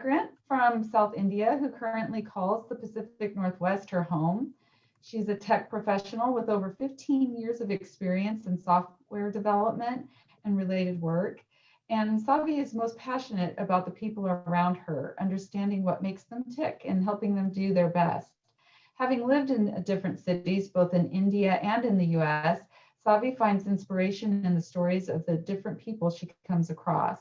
immigrant from South India who currently calls the Pacific Northwest her home. She's a tech professional with over 15 years of experience in software development and related work. And Savi is most passionate about the people around her, understanding what makes them tick and helping them do their best. Having lived in different cities, both in India and in the US, Savi finds inspiration in the stories of the different people she comes across.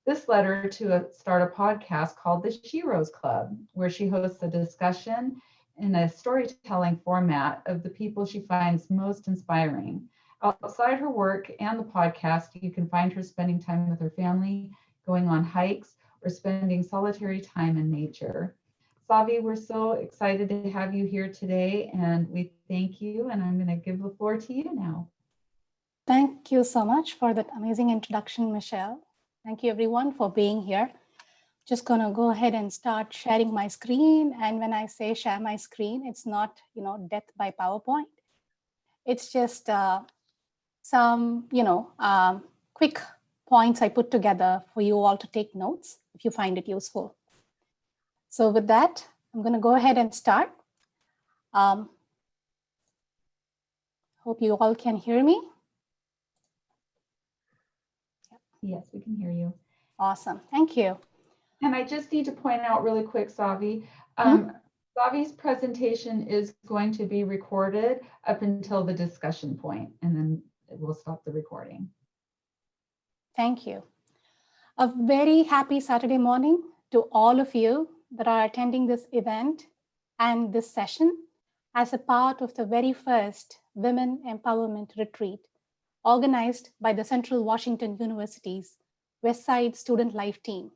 This led her to start a podcast called the Sheroes Club, where she hosts a discussion in a storytelling format of the people she finds most inspiring. Outside her work and the podcast, you can find her spending time with her family, going on hikes, or spending solitary time in nature. Savi, we're so excited to have you here today, and we thank you, and I'm going to give the floor to you now. Thank you so much for that amazing introduction, Michelle. Thank you everyone for being here. Just gonna go ahead and start sharing my screen. And when I say share my screen, it's not, death by PowerPoint. It's just some, quick points I put together for you all to take notes if you find it useful. So with that, I'm gonna go ahead and start. Hope you all can hear me. Yes, we can hear you. Awesome, thank you. And I just need to point out really quick, Savi, Savi's presentation is going to be recorded up until the discussion point, and then we'll stop the recording. Thank you. A very happy Saturday morning to all of you that are attending this event and this session as a part of the very first Women Empowerment Retreat organized by the Central Washington University's Westside Student Life team.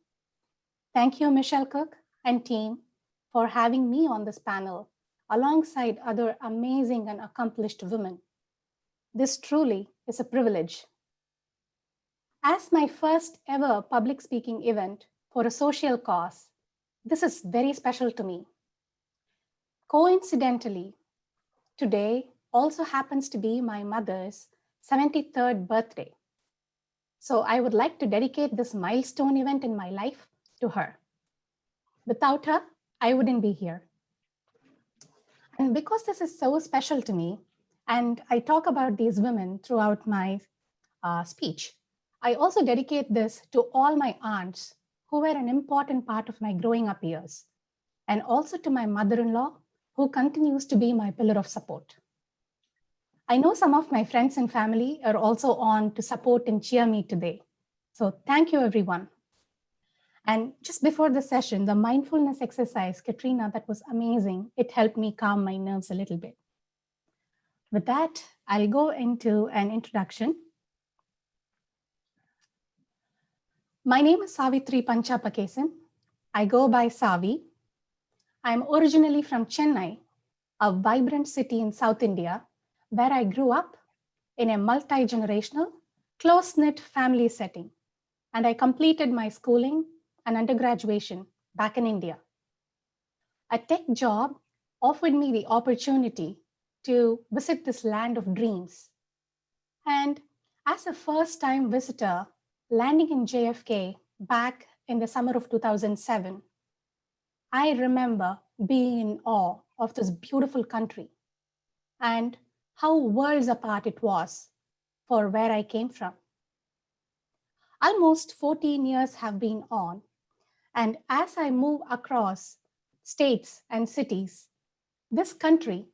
Thank you, Michelle Cook and team, for having me on this panel alongside other amazing and accomplished women. This truly is a privilege. As my first ever public speaking event for a social cause, this is very special to me. Coincidentally, today also happens to be my mother's 73rd birthday. So I would like to dedicate this milestone event in my life to her. Without her, I wouldn't be here. And because this is so special to me, and I talk about these women throughout my speech, I also dedicate this to all my aunts who were an important part of my growing up years, and also to my mother-in-law, who continues to be my pillar of support. I know some of my friends and family are also on to support and cheer me today. So thank you, everyone. And just before the session, the mindfulness exercise, Katrina, that was amazing. It helped me calm my nerves a little bit. With that, I'll go into an introduction. My name is Savitri Panchapakesan. I go by Savi. I'm originally from Chennai, a vibrant city in South India, where I grew up in a multi-generational, close-knit family setting. And I completed my schooling and undergraduation back in India. A tech job offered me the opportunity to visit this land of dreams. And as a first-time visitor, landing in JFK back in the summer of 2007, I remember being in awe of this beautiful country and how worlds apart it was for where I came from. Almost 14 years have been on, and as I move across states and cities, this country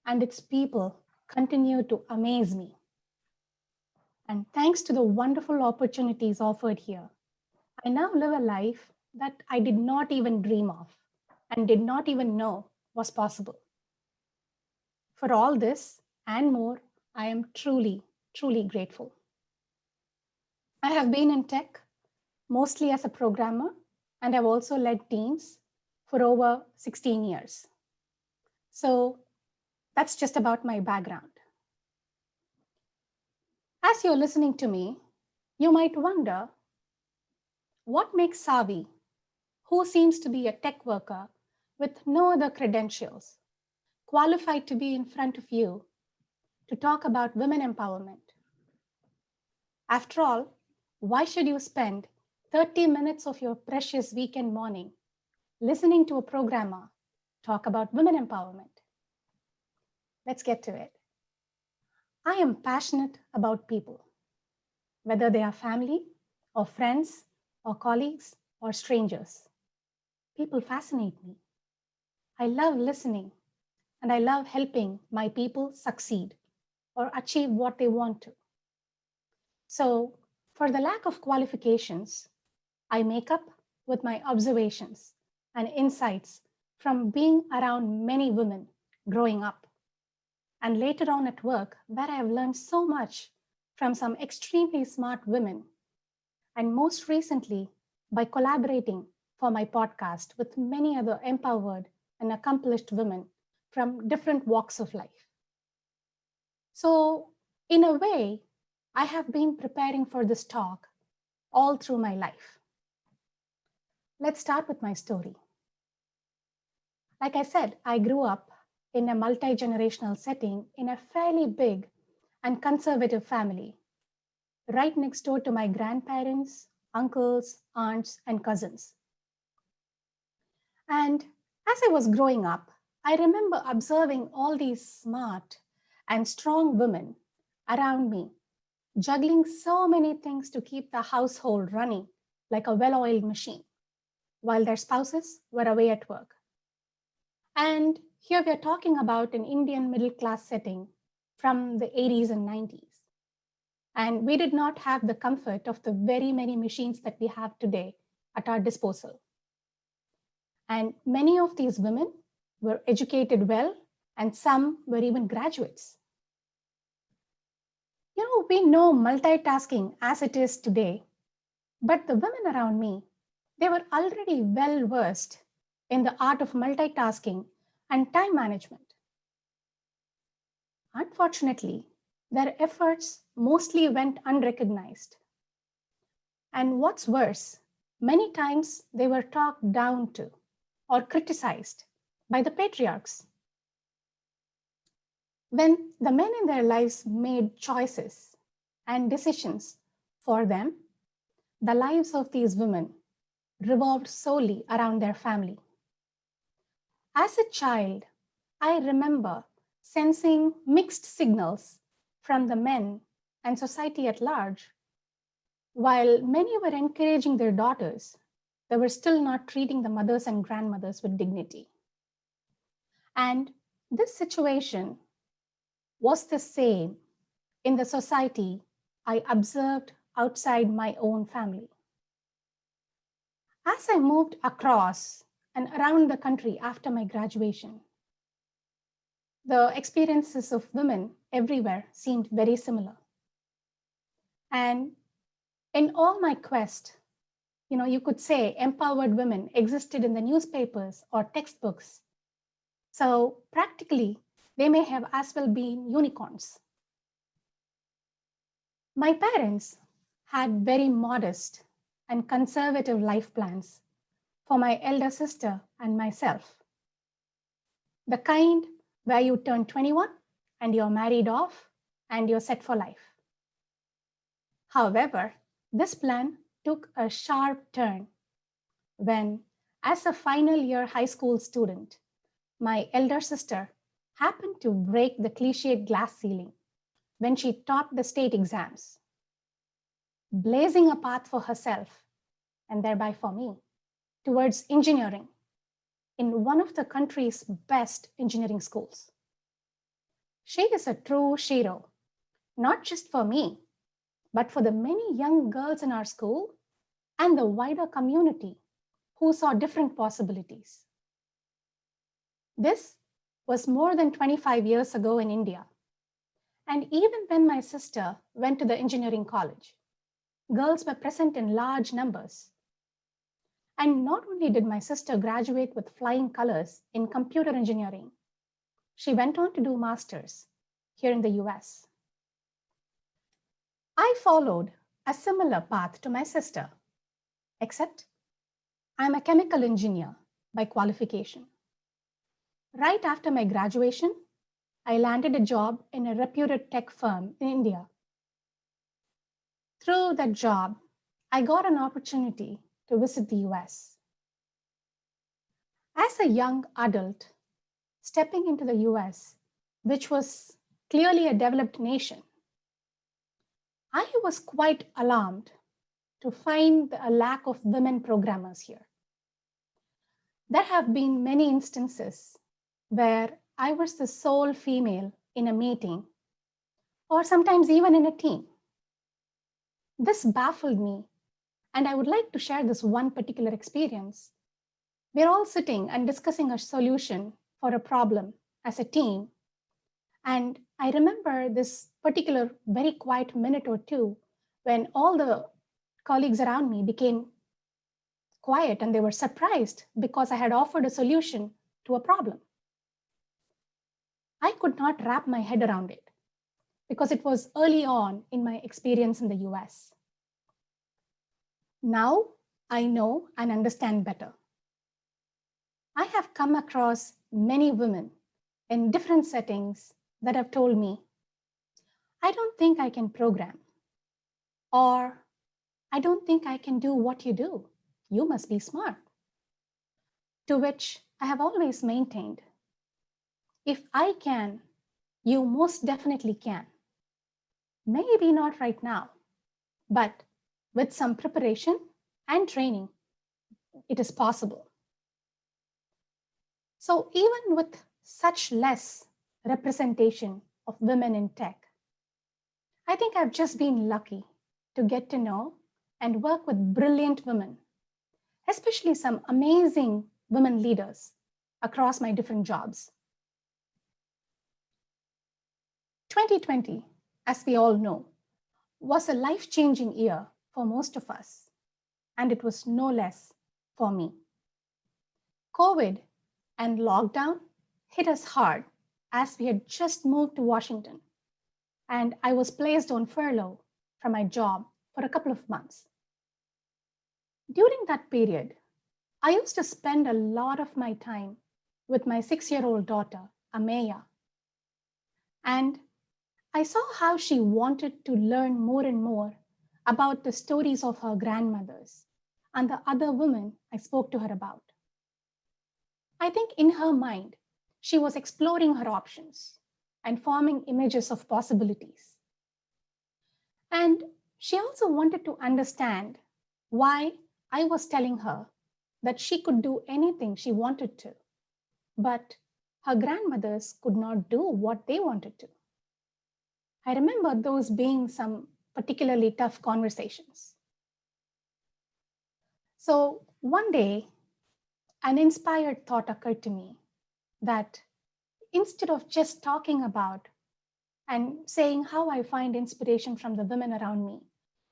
and its people continue to amaze me. And thanks to the wonderful opportunities offered here, I now live a life that I did not even dream of and did not even know was possible. For all this and more, I am truly, truly grateful. I have been in tech, mostly as a programmer, and I've also led teams for over 16 years. So that's just about my background. As you're listening to me, you might wonder, what makes Savi, who seems to be a tech worker with no other credentials, qualified to be in front of you to talk about women empowerment? After all, why should you spend 30 minutes of your precious weekend morning listening to a programmer talk about women empowerment. Let's get to it. I am passionate about people, whether they are family or friends or colleagues or strangers. People fascinate me. I love listening and I love helping my people succeed or achieve what they want to. So, for the lack of qualifications, I make up with my observations and insights from being around many women growing up, and later on at work, where I have learned so much from some extremely smart women, and most recently by collaborating for my podcast with many other empowered and accomplished women from different walks of life. So, in a way, I have been preparing for this talk all through my life. Let's start with my story. Like I said, I grew up in a multi-generational setting in a fairly big and conservative family, right next door to my grandparents, uncles, aunts, and cousins. And as I was growing up, I remember observing all these smart and strong women around me, juggling so many things to keep the household running like a well-oiled machine, while their spouses were away at work. And here we are talking about an Indian middle class setting from the 80s and 90s. And we did not have the comfort of the very many machines that we have today at our disposal. And many of these women were educated well, and some were even graduates. We know multitasking as it is today, but the women around me, they were already well versed in the art of multitasking and time management. Unfortunately, their efforts mostly went unrecognized. And what's worse, many times they were talked down to or criticized by the patriarchs. When the men in their lives made choices and decisions for them, the lives of these women revolved solely around their family. As a child, I remember sensing mixed signals from the men and society at large. While many were encouraging their daughters, they were still not treating the mothers and grandmothers with dignity. And this situation was the same in the society I observed outside my own family. As I moved across and around the country after my graduation, the experiences of women everywhere seemed very similar. And in all my quest, you could say empowered women existed in the newspapers or textbooks. So practically, they may have as well been unicorns. My parents had very modest and conservative life plans for my elder sister and myself. The kind where you turn 21 and you're married off and you're set for life. However, this plan took a sharp turn when, as a final year high school student, my elder sister happened to break the cliched glass ceiling when she topped the state exams, blazing a path for herself and thereby for me towards engineering in one of the country's best engineering schools. She is a true hero, not just for me, but for the many young girls in our school and the wider community who saw different possibilities. This was more than 25 years ago in India. And even when my sister went to the engineering college, girls were present in large numbers. And not only did my sister graduate with flying colors in computer engineering, she went on to do masters here in the US. I followed a similar path to my sister, except I'm a chemical engineer by qualification. Right after my graduation, I landed a job in a reputed tech firm in India. Through that job, I got an opportunity to visit the US. As a young adult, stepping into the US, which was clearly a developed nation, I was quite alarmed to find a lack of women programmers here. There have been many instances where I was the sole female in a meeting, or sometimes even in a team. This baffled me, and I would like to share this one particular experience. We're all sitting and discussing a solution for a problem as a team. And I remember this particular very quiet minute or two when all the colleagues around me became quiet and they were surprised because I had offered a solution to a problem. I could not wrap my head around it because it was early on in my experience in the US. Now I know and understand better. I have come across many women in different settings that have told me, I don't think I can program, or I don't think I can do what you do. You must be smart. To which I have always maintained, if I can, you most definitely can. Maybe not right now, but with some preparation and training, it is possible. So even with such less representation of women in tech, I think I've just been lucky to get to know and work with brilliant women, especially some amazing women leaders across my different jobs. 2020, as we all know, was a life-changing year for most of us, and it was no less for me. COVID and lockdown hit us hard as we had just moved to Washington, and I was placed on furlough from my job for a couple of months. During that period, I used to spend a lot of my time with my 6-year-old daughter, Ameya, and I saw how she wanted to learn more and more about the stories of her grandmothers and the other women I spoke to her about. I think in her mind, she was exploring her options and forming images of possibilities. And she also wanted to understand why I was telling her that she could do anything she wanted to, but her grandmothers could not do what they wanted to. I remember those being some particularly tough conversations. So one day, an inspired thought occurred to me that instead of just talking about and saying how I find inspiration from the women around me,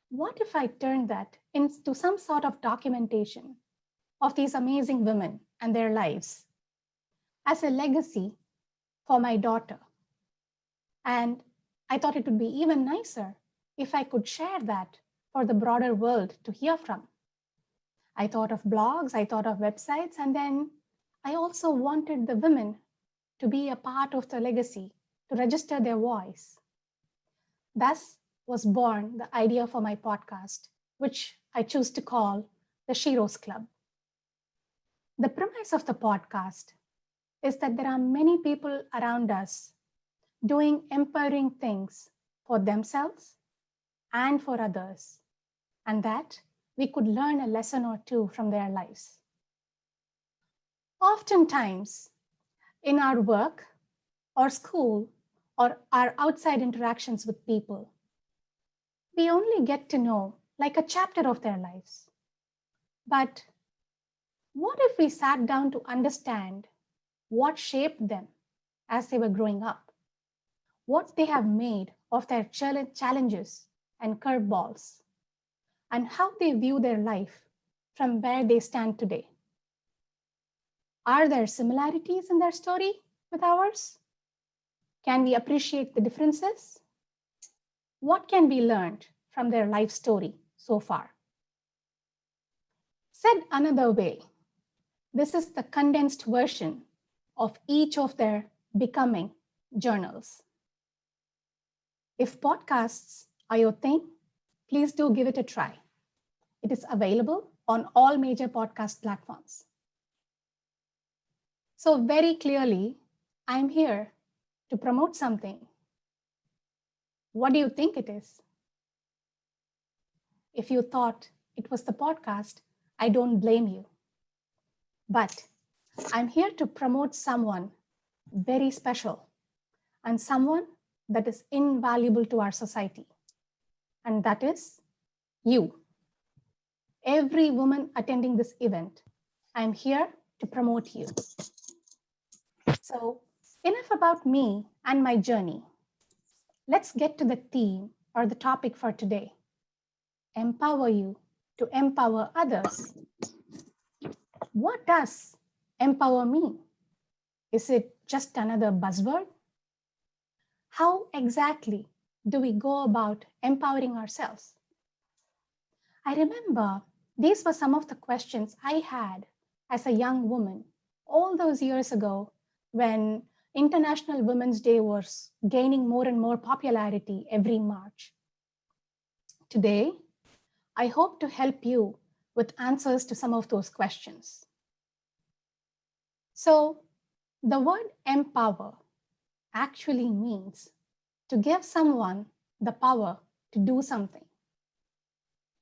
what if I turned that into some sort of documentation of these amazing women and their lives as a legacy for my daughter? And I thought it would be even nicer if I could share that for the broader world to hear from. I thought of blogs, I thought of websites, and then I also wanted the women to be a part of the legacy, to register their voice. Thus was born the idea for my podcast, which I choose to call the Sheroes Club. The premise of the podcast is that there are many people around us doing empowering things for themselves and for others, and that we could learn a lesson or two from their lives. Oftentimes, in our work or school or our outside interactions with people, we only get to know like a chapter of their lives. But what if we sat down to understand what shaped them as they were growing up? What they have made of their challenges and curveballs, and how they view their life from where they stand today? Are there similarities in their story with ours? Can we appreciate the differences? What can be learned from their life story so far? Said another way, this is the condensed version of each of their becoming journals. If podcasts are your thing, please do give it a try. It is available on all major podcast platforms. So very clearly, I'm here to promote something. What do you think it is? If you thought it was the podcast, I don't blame you. But I'm here to promote someone very special and someone that is invaluable to our society. And that is you. Every woman attending this event, I'm here to promote you. So enough about me and my journey. Let's get to the theme or the topic for today. Empower you to empower others. What does empower mean? Is it just another buzzword? How exactly do we go about empowering ourselves? I remember these were some of the questions I had as a young woman all those years ago when International Women's Day was gaining more and more popularity every March. Today, I hope to help you with answers to some of those questions. So, the word empower actually means to give someone the power to do something.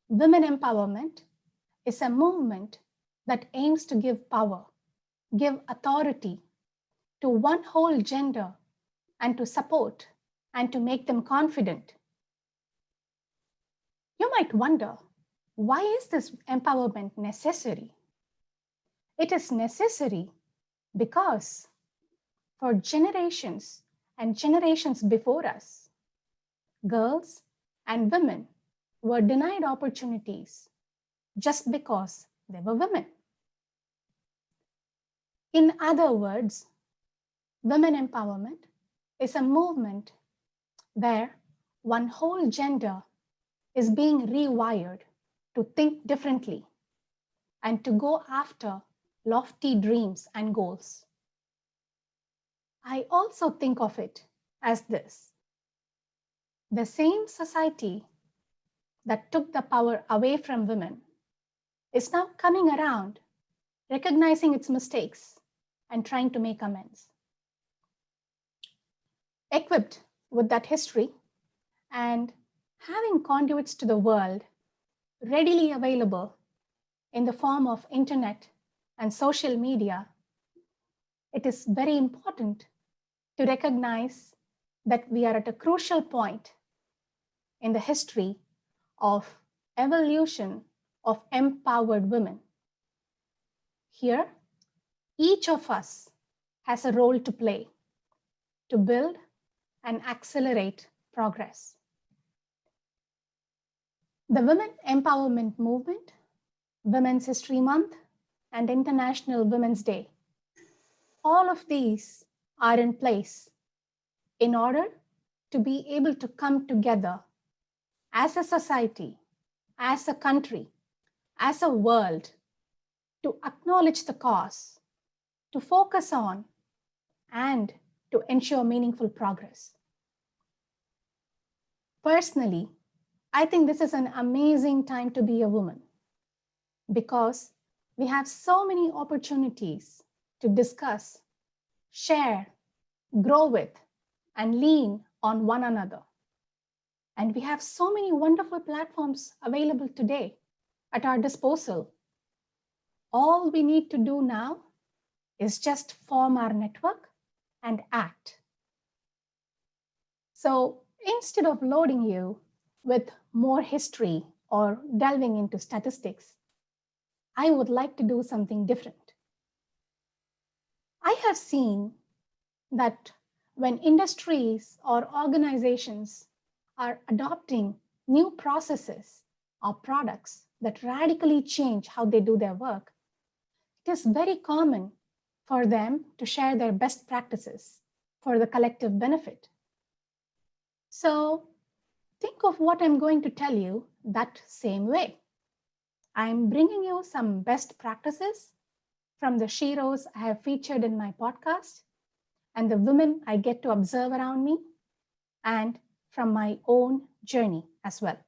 Women empowerment is a movement that aims to give power, give authority to one whole gender and to support and to make them confident. You might wonder, why is this empowerment necessary? It is necessary because for generations and generations before us, girls and women were denied opportunities just because they were women. In other words, women empowerment is a movement where one whole gender is being rewired to think differently and to go after lofty dreams and goals. I also think of it as this: the same society that took the power away from women is now coming around, recognizing its mistakes and trying to make amends. Equipped with that history and having conduits to the world readily available in the form of internet and social media, it is very important to recognize that we are at a crucial point in the history of evolution of empowered women. Here, each of us has a role to play to build and accelerate progress. The Women Empowerment Movement, Women's History Month, and International Women's Day, all of these are in place in order to be able to come together as a society, as a country, as a world, to acknowledge the cause, to focus on, and to ensure meaningful progress. Personally, I think this is an amazing time to be a woman because we have so many opportunities to discuss, share, grow with, and lean on one another. And we have so many wonderful platforms available today at our disposal. All we need to do now is just form our network and act. So instead of loading you with more history or delving into statistics, I would like to do something different. I have seen that when industries or organizations are adopting new processes or products that radically change how they do their work, it is very common for them to share their best practices for the collective benefit. So think of what I'm going to tell you that same way. I'm bringing you some best practices from the sheroes I have featured in my podcast and the women I get to observe around me, and from my own journey as well.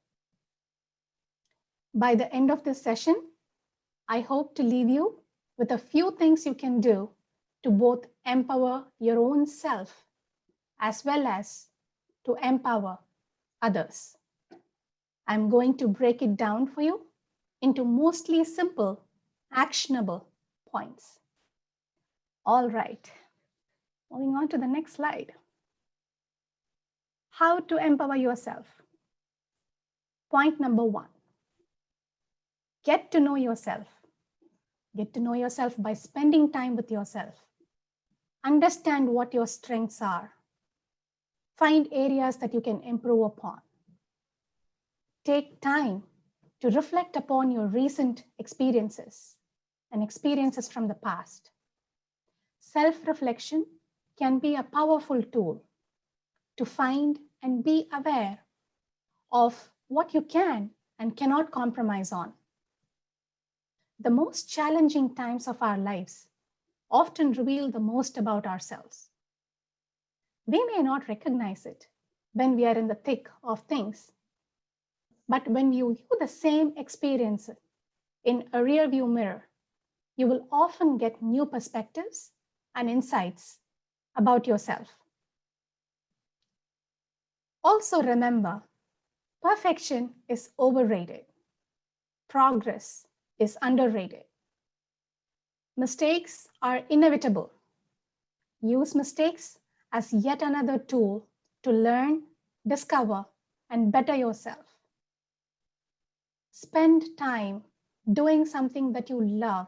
By the end of this session, I hope to leave you with a few things you can do to both empower your own self as well as to empower others. I'm going to break it down for you into mostly simple, actionable points. All right, moving on to the next slide. How to empower yourself. Point number 1, get to know yourself. Get to know yourself by spending time with yourself. Understand what your strengths are. Find areas that you can improve upon. Take time to reflect upon your recent experiences and experiences from the past. Self-reflection can be a powerful tool to find and be aware of what you can and cannot compromise on. The most challenging times of our lives often reveal the most about ourselves. We may not recognize it when we are in the thick of things, but when you view the same experience in a rearview mirror, you will often get new perspectives and insights about yourself. Also remember, perfection is overrated. Progress is underrated. Mistakes are inevitable. Use mistakes as yet another tool to learn, discover, and better yourself. Spend time doing something that you love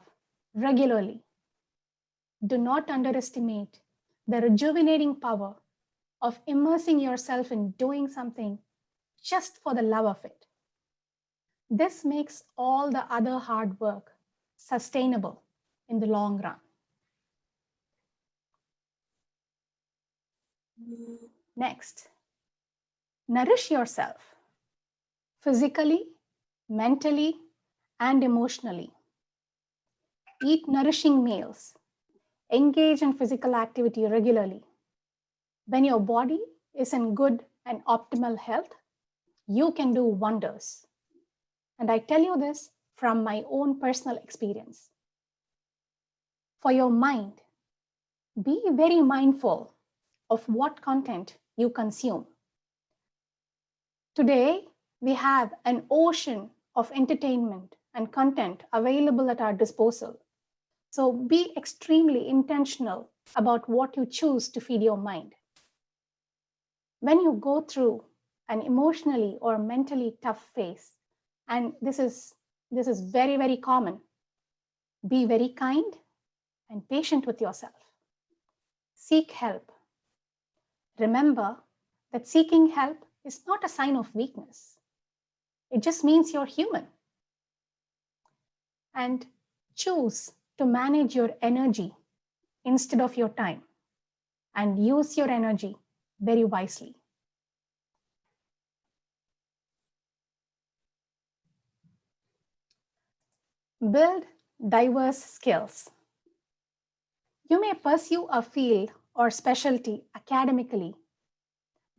regularly. Do not underestimate the rejuvenating power of immersing yourself in doing something just for the love of it. This makes all the other hard work sustainable in the long run. Next, nourish yourself physically, mentally, and emotionally. Eat nourishing meals. Engage in physical activity regularly. When your body is in good and optimal health, you can do wonders. And I tell you this from my own personal experience. For your mind, be very mindful of what content you consume. Today, we have an ocean of entertainment and content available at our disposal. So be extremely intentional about what you choose to feed your mind. When you go through an emotionally or mentally tough phase, and this is very, very common, be very kind and patient with yourself. Seek help. Remember that seeking help is not a sign of weakness. It just means you're human. And choose to manage your energy instead of your time, and use your energy very wisely. Build diverse skills. You may pursue a field or specialty academically,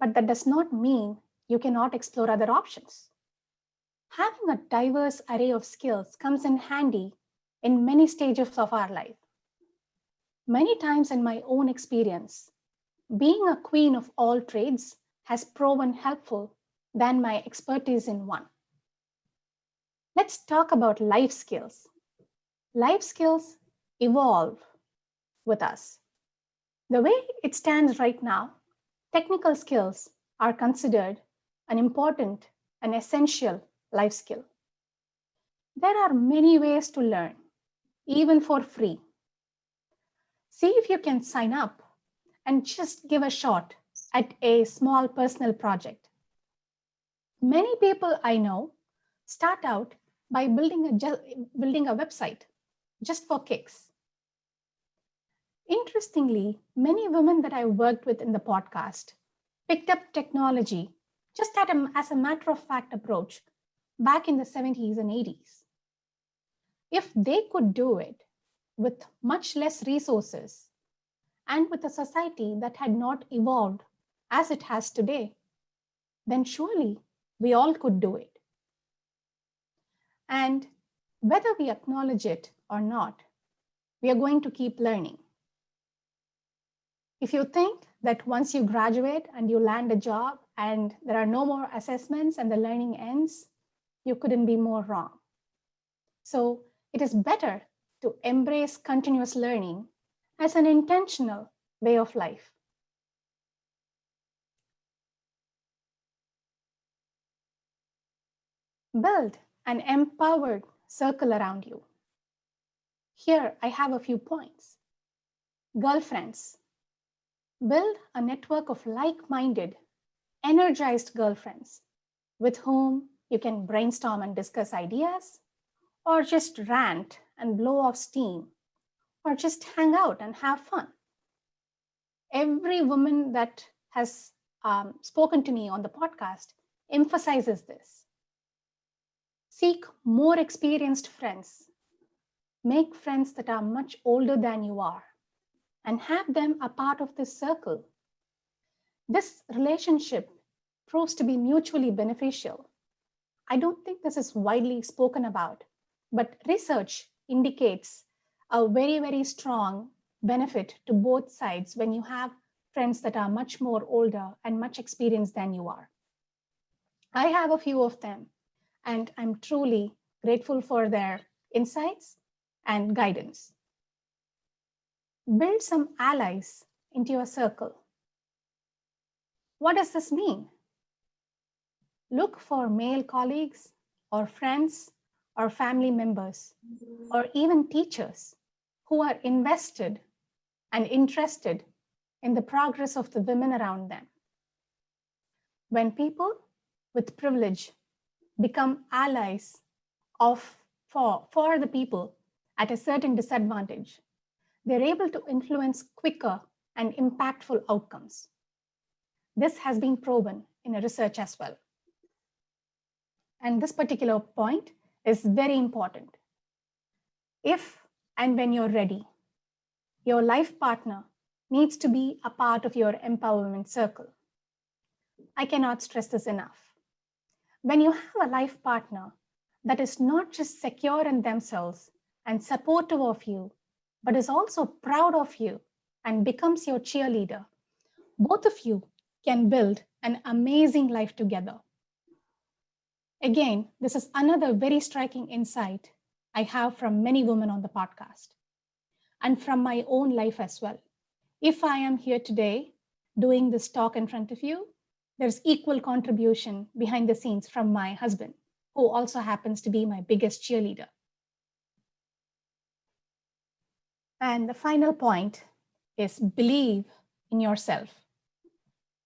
but that does not mean you cannot explore other options. Having a diverse array of skills comes in handy in many stages of our life. Many times in my own experience, being a queen of all trades has proven helpful than my expertise in one. Let's talk about life skills. Life skills evolve with us. The way it stands right now, technical skills are considered an important and essential life skill. There are many ways to learn, even for free. See if you can sign up and just give a shot at a small personal project. Many people I know start out by building a website just for kicks. Interestingly, many women that I worked with in the podcast picked up technology just as a matter of fact approach back in the 70s and 80s. If they could do it with much less resources and with a society that had not evolved as it has today, then surely we all could do it. And whether we acknowledge it or not, we are going to keep learning. If you think that once you graduate and you land a job and there are no more assessments and the learning ends, you couldn't be more wrong. So it is better to embrace continuous learning as an intentional way of life. Build an empowered circle around you. Here, I have a few points. Girlfriends. Build a network of like-minded, energized girlfriends with whom you can brainstorm and discuss ideas, or just rant and blow off steam, or just hang out and have fun. Every woman that has spoken to me on the podcast emphasizes this. Seek more experienced friends. Make friends that are much older than you are and have them a part of this circle. This relationship proves to be mutually beneficial. I don't think this is widely spoken about, but research indicates a very, very strong benefit to both sides when you have friends that are much more older and much experienced than you are. I have a few of them, and I'm truly grateful for their insights and guidance. Build some allies into your circle. What does this mean? Look for male colleagues or friends or family members or even teachers who are invested and interested in the progress of the women around them. When people with privilege become allies for the people at a certain disadvantage, they're able to influence quicker and impactful outcomes. This has been proven in a research as well. And this particular point is very important. If and when you're ready, your life partner needs to be a part of your empowerment circle. I cannot stress this enough. When you have a life partner that is not just secure in themselves and supportive of you, but is also proud of you and becomes your cheerleader, both of you can build an amazing life together. Again, this is another very striking insight I have from many women on the podcast and from my own life as well. If I am here today doing this talk in front of you, there's equal contribution behind the scenes from my husband, who also happens to be my biggest cheerleader. And the final point is believe in yourself.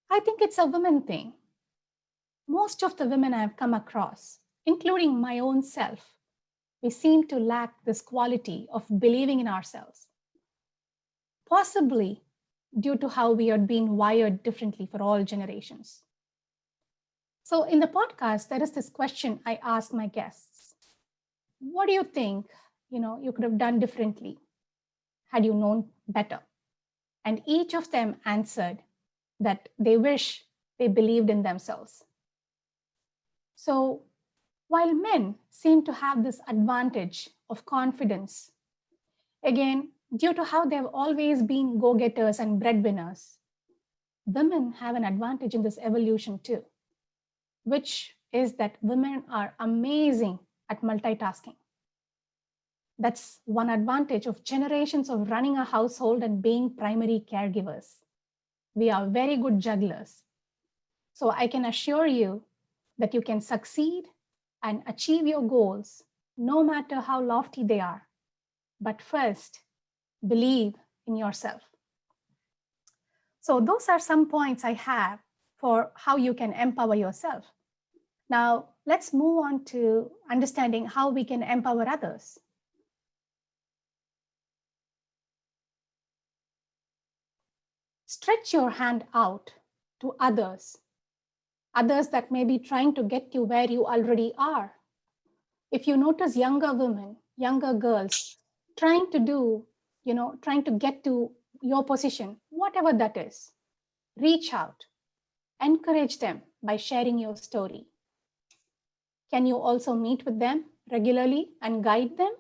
I think it's a women thing. Most of the women I've come across, including my own self, we seem to lack this quality of believing in ourselves, possibly due to how we are being wired differently for all generations. So in the podcast, there is this question I ask my guests. What do you think, you could have done differently had you known better? And each of them answered that they wish they believed in themselves. So while men seem to have this advantage of confidence, again, due to how they've always been go-getters and breadwinners, women have an advantage in this evolution too, which is that women are amazing at multitasking. That's one advantage of generations of running a household and being primary caregivers. We are very good jugglers. So I can assure you that you can succeed and achieve your goals, no matter how lofty they are. But first, believe in yourself. So those are some points I have for how you can empower yourself. Now, let's move on to understanding how we can empower others. Stretch your hand out to others that may be trying to get you where you already are. If you notice younger women, younger girls trying to get to your position, whatever that is, reach out, encourage them by sharing your story. Can you also meet with them regularly and guide them?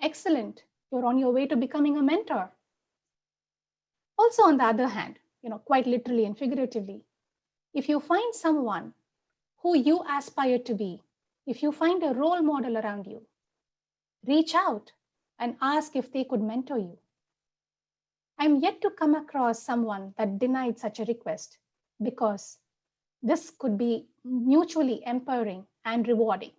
Excellent. You're on your way to becoming a mentor. Also, on the other hand, quite literally and figuratively, if you find someone who you aspire to be, if you find a role model around you, reach out and ask if they could mentor you. I'm yet to come across someone that denied such a request because this could be mutually empowering and rewarding.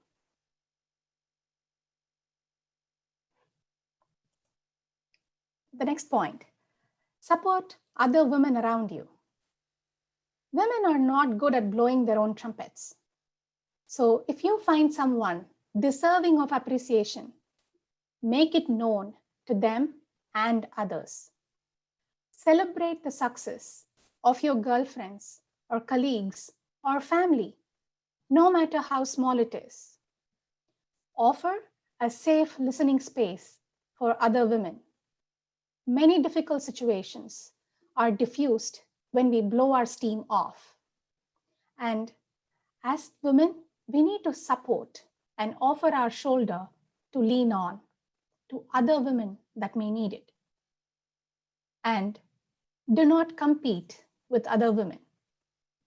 The next point, support other women around you. Women are not good at blowing their own trumpets. So if you find someone deserving of appreciation, make it known to them and others. Celebrate the success of your girlfriends or colleagues or family, no matter how small it is. Offer a safe listening space for other women. Many difficult situations are diffused when we blow our steam off. And as women, we need to support and offer our shoulder to lean on to other women that may need it. And do not compete with other women.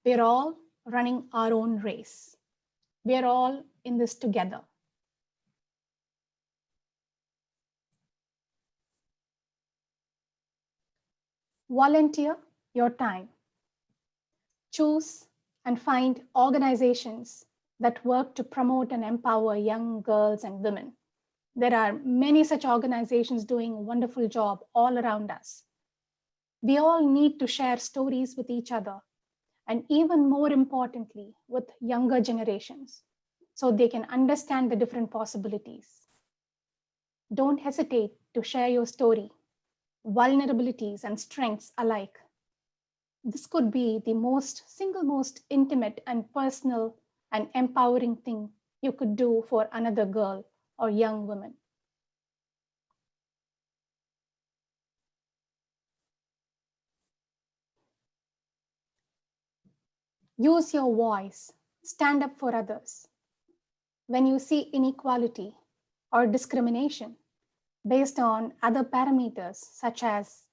We're all running our own race. We're all in this together. Volunteer your time. Choose and find organizations that work to promote and empower young girls and women. There are many such organizations doing a wonderful job all around us. We all need to share stories with each other, and even more importantly, with younger generations, so they can understand the different possibilities. Don't hesitate to share your story, vulnerabilities and strengths alike. This could be the single most intimate and personal and empowering thing you could do for another girl or young woman. Use your voice. Stand up for others. When you see inequality or discrimination based on other parameters such as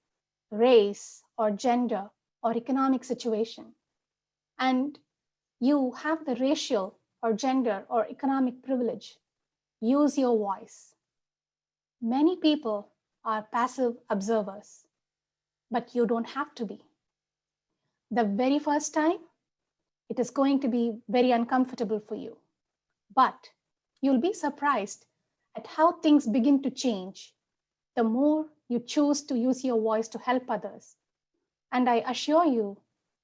race or gender or economic situation, and you have the racial or gender or economic privilege, use your voice. Many people are passive observers, but you don't have to be. The very first time, it is going to be very uncomfortable for you, but you'll be surprised at how things begin to change the more you choose to use your voice to help others. And I assure you,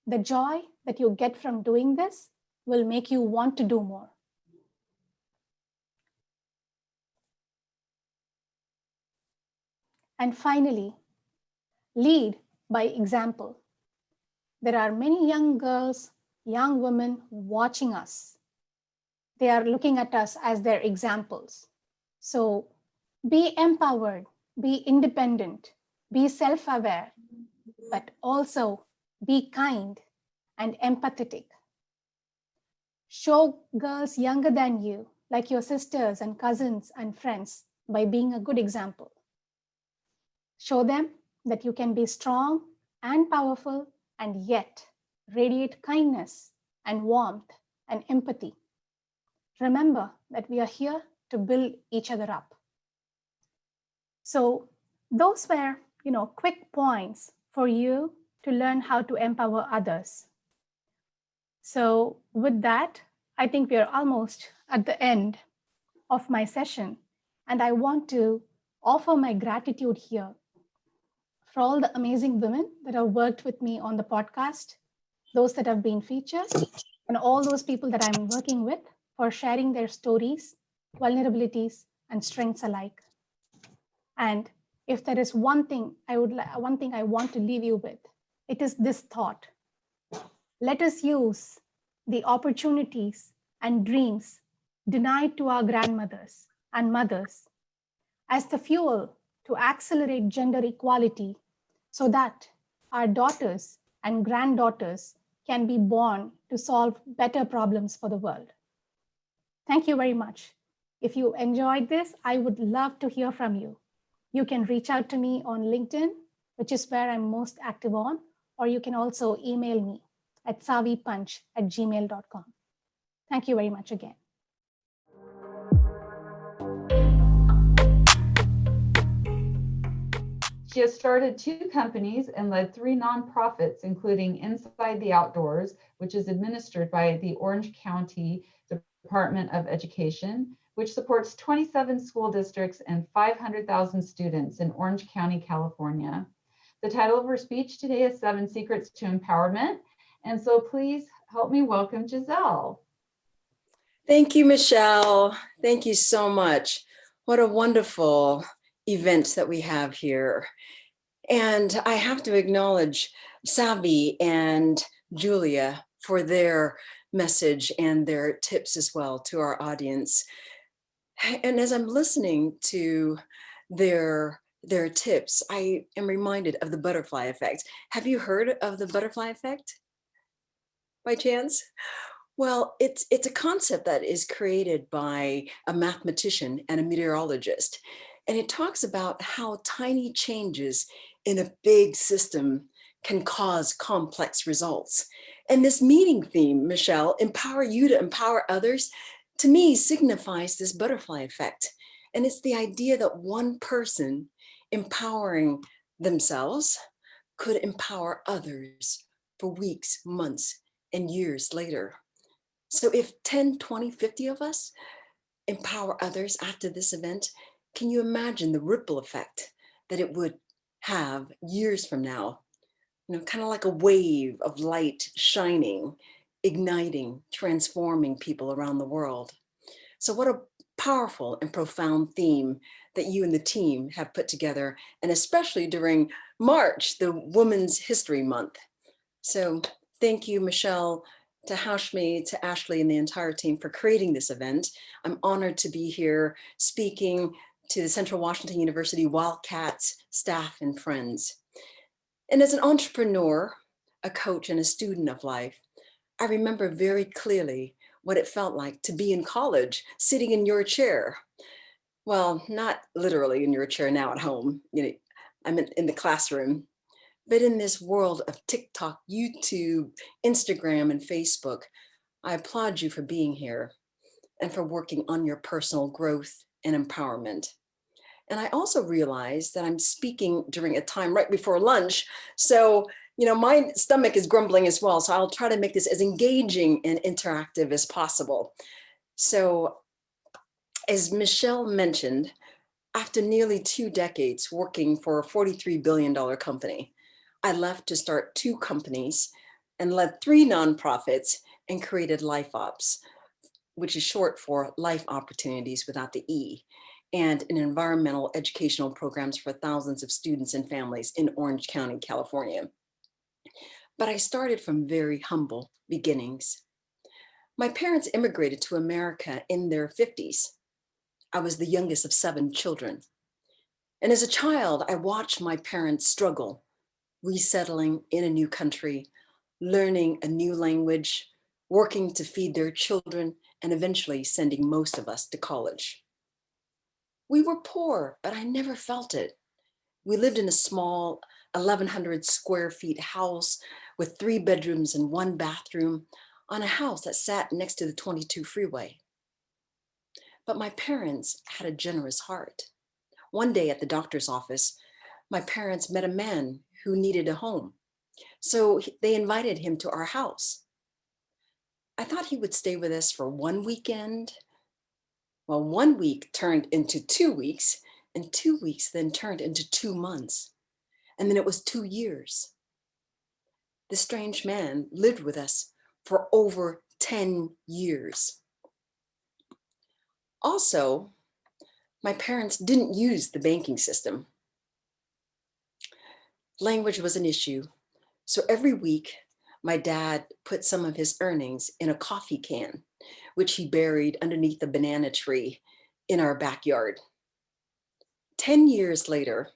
the joy that you get from doing this will make you want to do more. And finally, lead by example. There are many young girls, young women watching us. They are looking at us as their examples. So be empowered, be independent, be self-aware, but also be kind and empathetic. Show girls younger than you, like your sisters and cousins and friends, by being a good example. Show them that you can be strong and powerful and yet radiate kindness and warmth and empathy. Remember that we are here to build each other up. So those were, quick points for you to learn how to empower others. So with that, I think we are almost at the end of my session, and I want to offer my gratitude here for all the amazing women that have worked with me on the podcast, those that have been featured, and all those people that I'm working with for sharing their stories, vulnerabilities, and strengths alike. And if there is one thing I want to leave you with, it is this thought. Let us use the opportunities and dreams denied to our grandmothers and mothers as the fuel to accelerate gender equality so that our daughters and granddaughters can be born to solve better problems for the world. Thank you very much. If you enjoyed this, I would love to hear from you. You can reach out to me on LinkedIn which is where I'm most active on, or you can also email me at savipunch@gmail.com. Thank you very much again. She has started 2 companies and led 3 nonprofits, including Inside the Outdoors, which is administered by the Orange County Department of Education, which supports 27 school districts and 500,000 students in Orange County, California. The title of her speech today is 7 Secrets to Empowerment. And so please help me welcome Giselle. Thank you, Michelle. Thank you so much. What a wonderful event that we have here. And I have to acknowledge Savi and Julia for their message and their tips as well to our audience. And as I'm listening to their tips, I am reminded of the butterfly effect. Have you heard of the butterfly effect by chance? Well, it's a concept that is created by a mathematician and a meteorologist. And it talks about how tiny changes in a big system can cause complex results. And this meeting theme, Michelle, empower you to empower others, to me signifies this butterfly effect. And it's the idea that one person empowering themselves could empower others for weeks, months, and years later. So if 10, 20, 50 of us empower others after this event, can you imagine the ripple effect that it would have years from now? You know, kind of like a wave of light shining, igniting, transforming people around the world. So what a powerful and profound theme that you and the team have put together, and especially during March, the Women's History Month. So thank you, Michelle, to Hashmi, to Ashley, and the entire team for creating this event. I'm honored to be here speaking to the Central Washington University Wildcats staff and friends. And as an entrepreneur, a coach, and a student of life, I remember very clearly what it felt like to be in college, sitting in your chair. Well, not literally in your chair now at home. You know, I'm in the classroom. But in this world of TikTok, YouTube, Instagram, and Facebook, I applaud you for being here and for working on your personal growth and empowerment. And I also realize that I'm speaking during a time right before lunch. So, you know, my stomach is grumbling as well. So I'll try to make this as engaging and interactive as possible. So as Michelle mentioned, after nearly 2 decades working for a $43 billion company, I left to start 2 companies and led 3 nonprofits and created LifeOps, which is short for Life Opportunities without the E, and an environmental educational programs for thousands of students and families in Orange County, California. But I started from very humble beginnings. My parents immigrated to America in their 50s. I was the youngest of 7 children. And as a child, I watched my parents struggle, resettling in a new country, learning a new language, working to feed their children, and eventually sending most of us to college. We were poor, but I never felt it. We lived in a small 1,100 square feet house with 3 bedrooms and 1 bathroom on a house that sat next to the 22 freeway. But my parents had a generous heart. One day at the doctor's office, my parents met a man who needed a home. So they invited him to our house. I thought he would stay with us for 1 weekend. Well, 1 week turned into 2 weeks, and 2 weeks then turned into 2 months. And then it was 2 years. This strange man lived with us for over 10 years. Also, my parents didn't use the banking system. Language was an issue. So every week, my dad put some of his earnings in a coffee can, which he buried underneath the banana tree in our backyard. 10 years later,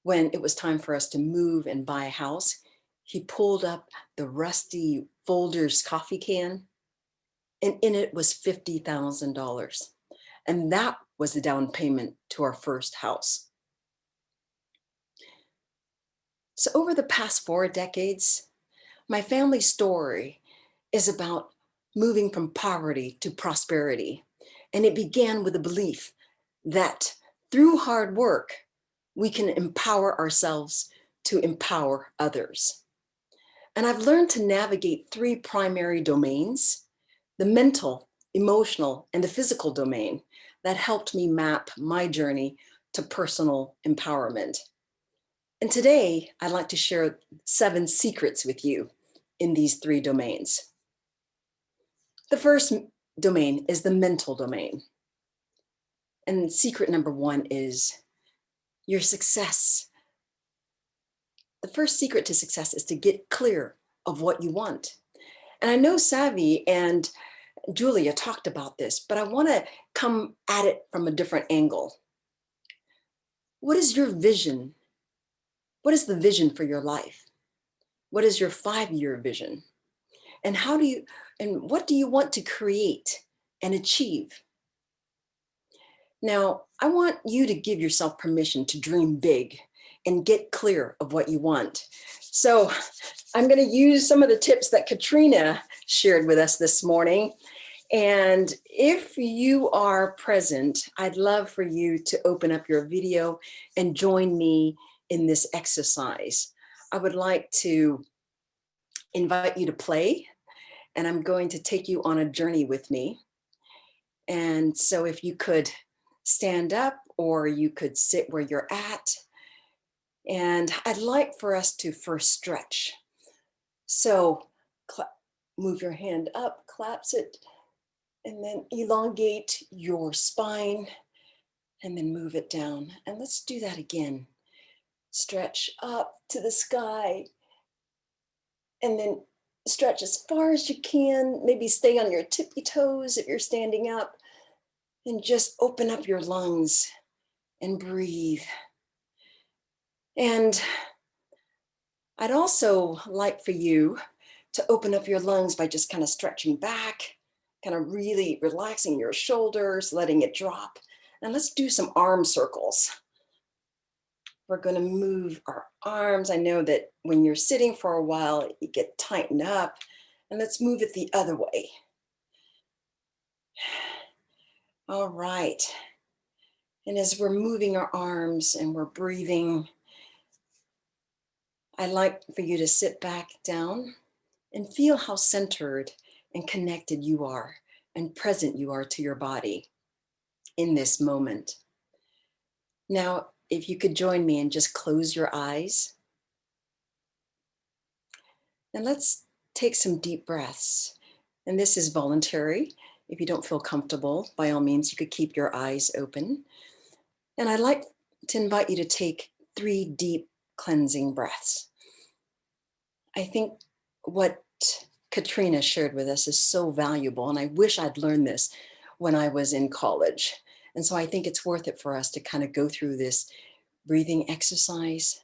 when it was time for us to move and buy a house, he pulled up the rusty Folgers coffee can, and in it was $50,000. And that was the down payment to our first house. So over the past 4 decades, my family story is about moving from poverty to prosperity. And it began with a belief that through hard work, we can empower ourselves to empower others. And I've learned to navigate 3 primary domains: the mental, emotional, and the physical domain, that helped me map my journey to personal empowerment. And today, I'd like to share 7 secrets with you in these 3 domains. The first domain is the mental domain. And secret number 1 is your success. The first secret to success is to get clear of what you want. And I know Savvy and Julia talked about this, but I want to come at it from a different angle. What is your vision? What is the vision for your life? What is your 5-year vision? And what do you want to create and achieve? Now, I want you to give yourself permission to dream big and get clear of what you want. So I'm going to use some of the tips that Katrina shared with us this morning. And if you are present, I'd love for you to open up your video and join me in this exercise. I would like to invite you to play, and I'm going to take you on a journey with me. And so if you could stand up, or you could sit where you're at. And I'd like for us to first stretch. So move your hand up, collapse it, and then elongate your spine, and then move it down. And let's do that again. Stretch up to the sky, and then stretch as far as you can. Maybe stay on your tippy toes if you're standing up, and just open up your lungs and breathe. And I'd also like for you to open up your lungs by just kind of stretching back, kind of really relaxing your shoulders, letting it drop. And let's do some arm circles. We're going to move our arms. I know that when you're sitting for a while, you get tightened up. And let's move it the other way. All right. And as we're moving our arms and we're breathing, I'd like for you to sit back down and feel how centered and connected you are and present you are to your body in this moment. Now, if you could join me and just close your eyes. And let's take some deep breaths. And this is voluntary. If you don't feel comfortable, by all means, you could keep your eyes open. And I'd like to invite you to take 3 deep cleansing breaths. I think what Katrina shared with us is so valuable, and I wish I'd learned this when I was in college. And so I think it's worth it for us to kind of go through this breathing exercise,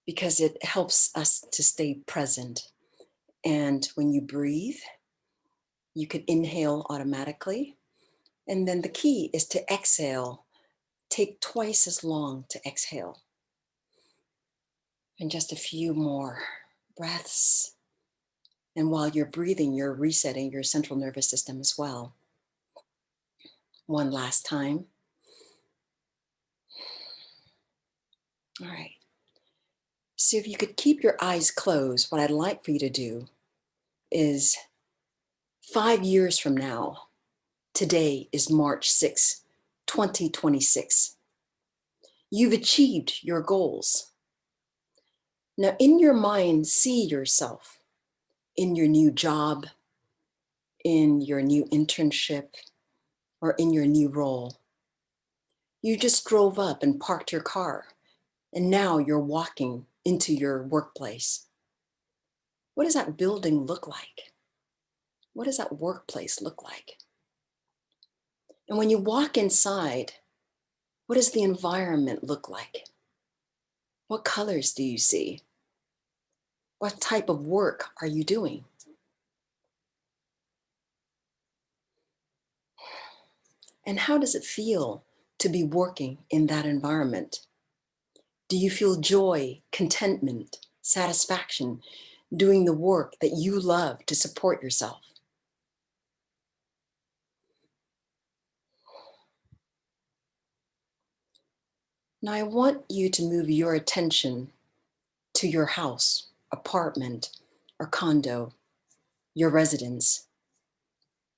because it helps us to stay present. And when you breathe, you could inhale automatically. And then the key is to exhale. Take twice as long to exhale. And just a few more breaths. And while you're breathing, you're resetting your central nervous system as well. One last time. All right. So if you could keep your eyes closed, what I'd like for you to do is 5 years from now, today is March 6, 2026. You've achieved your goals. Now in your mind, see yourself in your new job, in your new internship, or in your new role. You just drove up and parked your car, and now you're walking into your workplace. What does that building look like? What does that workplace look like? And when you walk inside, what does the environment look like? What colors do you see? What type of work are you doing? And how does it feel to be working in that environment? Do you feel joy, contentment, satisfaction doing the work that you love to support yourself? Now I want you to move your attention to your house, apartment, or condo, your residence.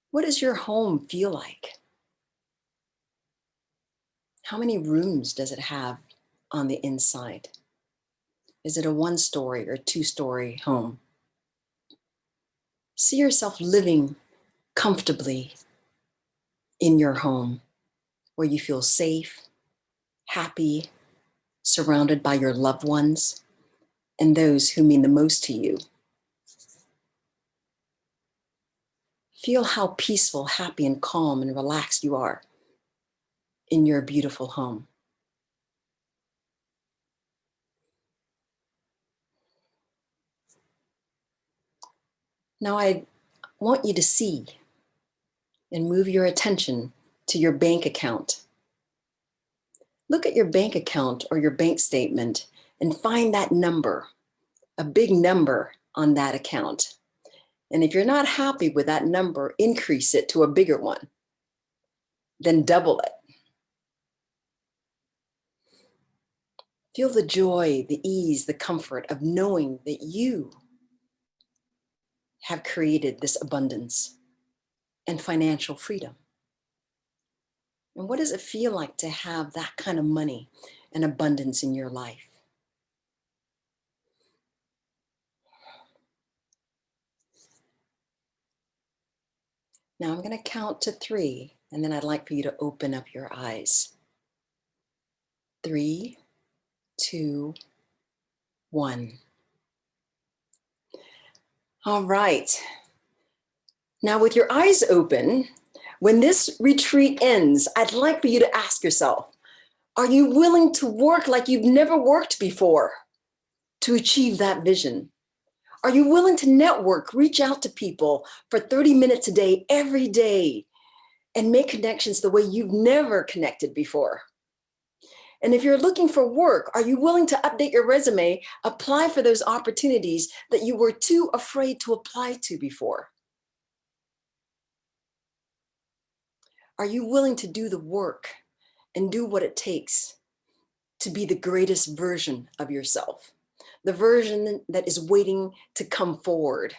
What does your home feel like? How many rooms does it have on the inside? Is it a 1-story or 2-story home? See yourself living comfortably in your home where you feel safe, happy, surrounded by your loved ones and those who mean the most to you. Feel how peaceful, happy, and calm and relaxed you are in your beautiful home. Now I want you to see and move your attention to your bank account. Look at your bank account or your bank statement and find that number, a big number on that account. And if you're not happy with that number, increase it to a bigger one, then double it. Feel the joy, the ease, the comfort of knowing that you have created this abundance and financial freedom. And what does it feel like to have that kind of money and abundance in your life? Now I'm going to count to 3, and then I'd like for you to open up your eyes. 3, 2, 1. All right. Now with your eyes open, when this retreat ends, I'd like for you to ask yourself, are you willing to work like you've never worked before to achieve that vision? Are you willing to network, reach out to people for 30 minutes a day, every day, and make connections the way you've never connected before? And if you're looking for work, are you willing to update your resume, apply for those opportunities that you were too afraid to apply to before? Are you willing to do the work and do what it takes to be the greatest version of yourself? The version that is waiting to come forward,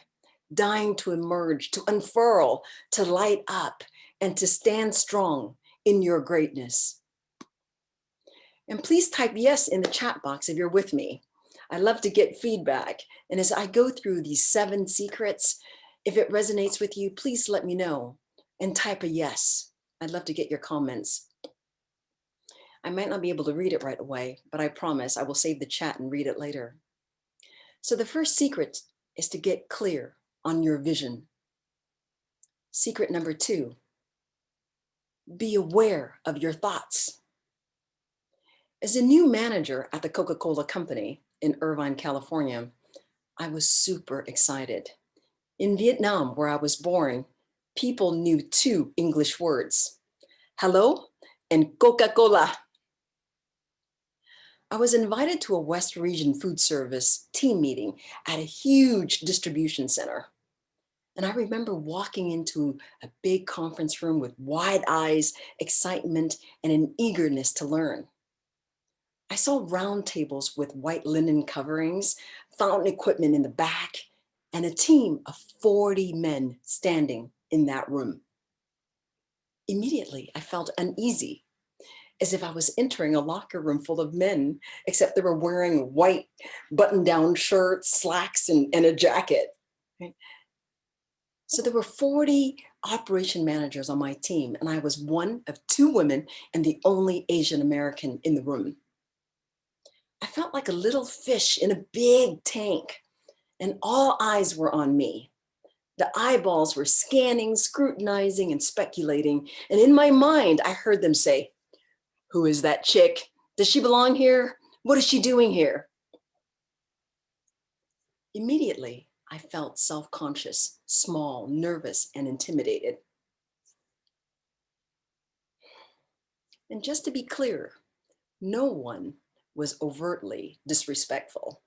dying to emerge, to unfurl, to light up, and to stand strong in your greatness. And please type yes in the chat box if you're with me. I love to get feedback. And as I go through these 7 secrets, if it resonates with you, please let me know and type a yes. I'd love to get your comments. I might not be able to read it right away, but I promise I will save the chat and read it later. So the first secret is to get clear on your vision. Secret number 2, be aware of your thoughts. As a new manager at the Coca-Cola Company in Irvine, California, I was super excited. In Vietnam, where I was born, people knew 2 English words, hello and Coca-Cola. I was invited to a West Region food service team meeting at a huge distribution center. And I remember walking into a big conference room with wide eyes, excitement, and an eagerness to learn. I saw round tables with white linen coverings, fountain equipment in the back, and a team of 40 men standing in that room. Immediately, I felt uneasy, as if I was entering a locker room full of men, except they were wearing white button-down shirts, slacks, and a jacket. Right? So there were 40 operation managers on my team, and I was one of 2 women and the only Asian American in the room. I felt like a little fish in a big tank, and all eyes were on me. The eyeballs were scanning, scrutinizing, and speculating. And in my mind, I heard them say, who is that chick? Does she belong here? What is she doing here? Immediately, I felt self-conscious, small, nervous, and intimidated. And just to be clear, no one was overtly disrespectful,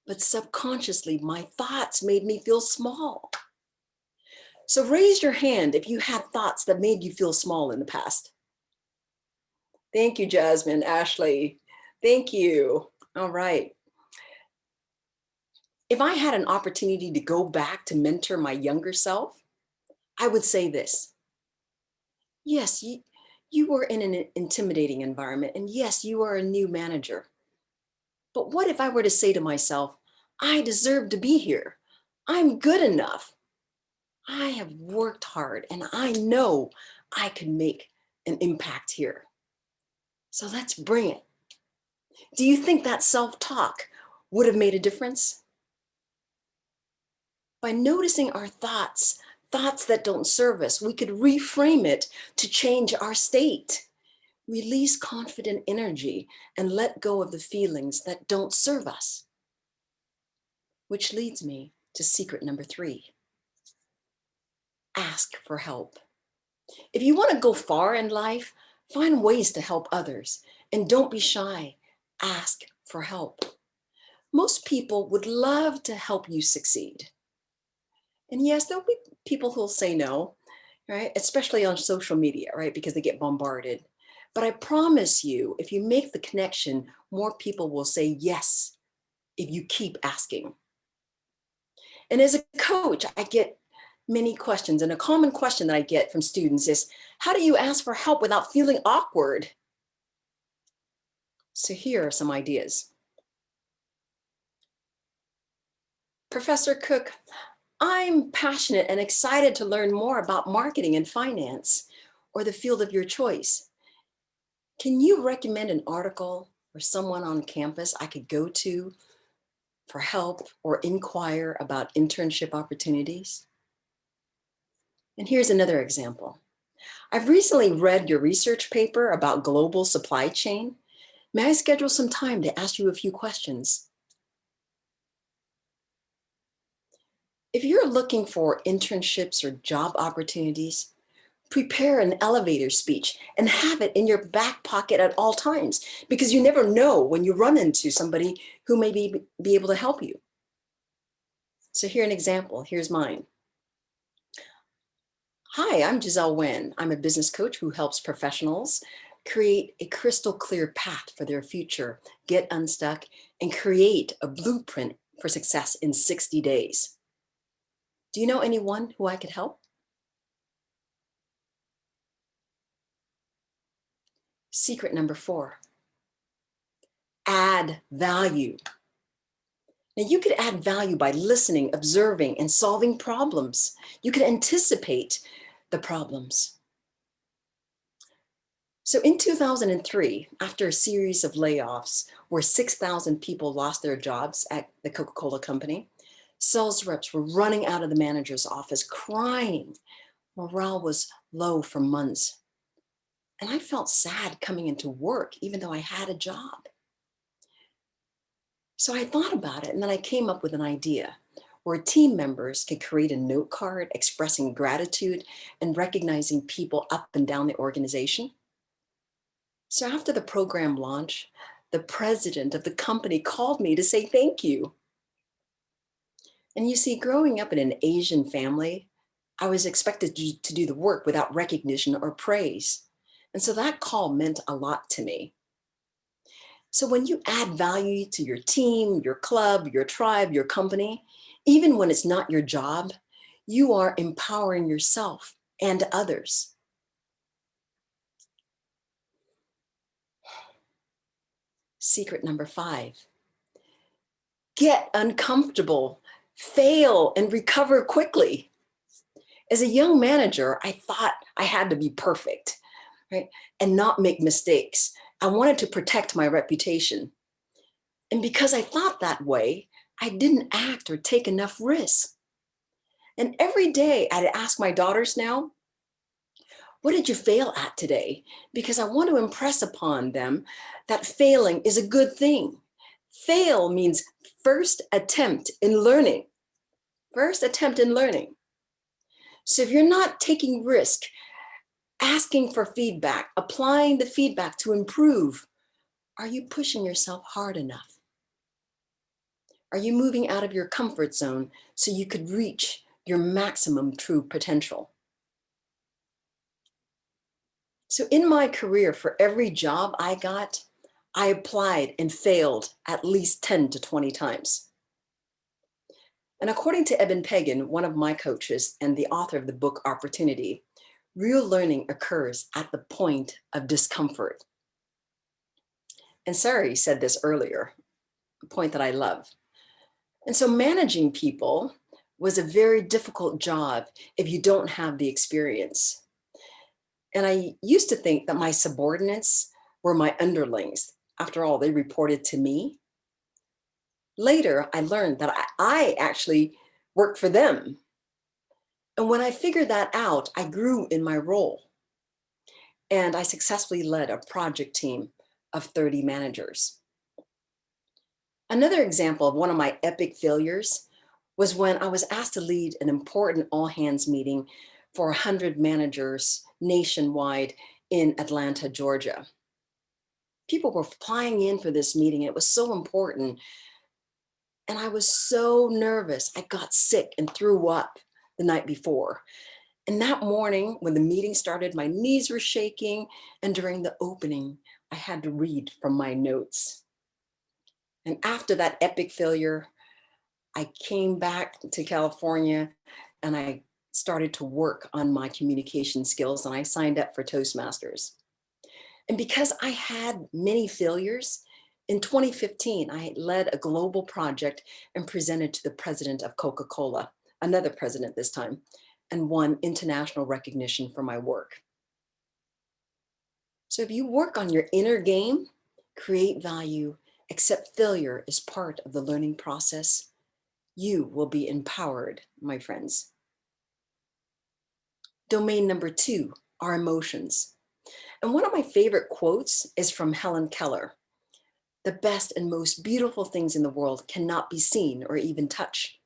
but subconsciously my thoughts made me feel small. So raise your hand if you had thoughts that made you feel small in the past. Thank you, Jasmine, Ashley. Thank you. All right. If I had an opportunity to go back to mentor my younger self, I would say this. Yes, you were in an intimidating environment, and yes, you are a new manager. But what if I were to say to myself, I deserve to be here. I'm good enough. I have worked hard and I know I can make an impact here. So let's bring it. Do you think that self-talk would have made a difference? By noticing our thoughts that don't serve us, we could reframe it to change our state, release confident energy, and let go of the feelings that don't serve us. Which leads me to secret number 3. Ask for help. If you want to go far in life, find ways to help others and don't be shy. Ask for help. Most people would love to help you succeed. And yes, there'll be people who'll say no, right? Especially on social media, right? Because they get bombarded. But I promise you, if you make the connection, more people will say yes if you keep asking. And as a coach, I get many questions. And a common question that I get from students is, how do you ask for help without feeling awkward? So here are some ideas. Professor Cook, I'm passionate and excited to learn more about marketing and finance or the field of your choice. Can you recommend an article or someone on campus I could go to for help or inquire about internship opportunities? And here's another example. I've recently read your research paper about global supply chain. May I schedule some time to ask you a few questions? If you're looking for internships or job opportunities, prepare an elevator speech and have it in your back pocket at all times, because you never know when you run into somebody who may be able to help you. So here's an example. Here's mine. Hi, I'm Giselle Nguyen. I'm a business coach who helps professionals create a crystal clear path for their future, get unstuck, and create a blueprint for success in 60 days. Do you know anyone who I could help? Secret number 4, add value. Now you could add value by listening, observing, and solving problems. You could anticipate the problems. So in 2003, after a series of layoffs where 6,000 people lost their jobs at the Coca-Cola company, sales reps were running out of the manager's office crying. Morale was low for months. And I felt sad coming into work, even though I had a job. So I thought about it, and then I came up with an idea where team members could create a note card expressing gratitude and recognizing people up and down the organization. So after the program launch, the president of the company called me to say thank you. And you see, growing up in an Asian family, I was expected to do the work without recognition or praise. And so that call meant a lot to me. So when you add value to your team, your club, your tribe, your company, even when it's not your job, you are empowering yourself and others. Secret number 5, get uncomfortable, fail, and recover quickly. As a young manager, I thought I had to be perfect, right? And not make mistakes. I wanted to protect my reputation. And because I thought that way, I didn't act or take enough risks. And every day I'd ask my daughters now, what did you fail at today? Because I want to impress upon them that failing is a good thing. Fail means first attempt in learning. First attempt in learning. So if you're not taking risk, asking for feedback, applying the feedback to improve, Are you pushing yourself hard enough? Are you moving out of your comfort zone so you could reach your maximum true potential? So in my career, for every job I got, I applied and failed at least 10 to 20 times. And according to Eben Pagan, one of my coaches and the author of the book Opportunity, real learning occurs at the point of discomfort. And Sari said this earlier, a point that I love. And so managing people was a very difficult job if you don't have the experience. And I used to think that my subordinates were my underlings. After all, they reported to me. Later, I learned that I actually worked for them. And when I figured that out, I grew in my role. And I successfully led a project team of 30 managers. Another example of one of my epic failures was when I was asked to lead an important all-hands meeting for 100 managers nationwide in Atlanta, Georgia. People were flying in for this meeting. It was so important. And I was so nervous. I got sick and threw up the night before. And that morning, when the meeting started, my knees were shaking. And during the opening, I had to read from my notes. And after that epic failure, I came back to California and I started to work on my communication skills, and I signed up for Toastmasters. And because I had many failures, in 2015, I led a global project and presented to the president of Coca-Cola, another president this time, and won international recognition for my work. So if you work on your inner game, create value, accept failure as part of the learning process, you will be empowered, my friends. Domain number 2, our emotions. And one of my favorite quotes is from Helen Keller. The best and most beautiful things in the world cannot be seen or even touched.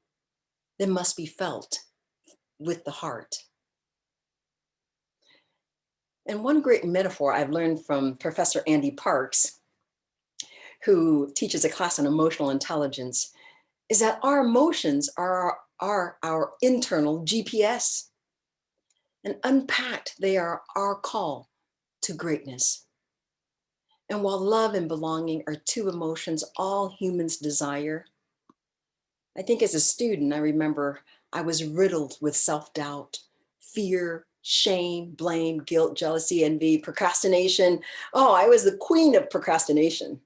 They must be felt with the heart. And one great metaphor I've learned from Professor Andy Parks, who teaches a class on emotional intelligence, is that our emotions are our internal GPS. And unpacked, they are our call to greatness. And while love and belonging are 2 emotions all humans desire, I think as a student, I remember I was riddled with self-doubt, fear, shame, blame, guilt, jealousy, envy, procrastination. Oh, I was the queen of procrastination.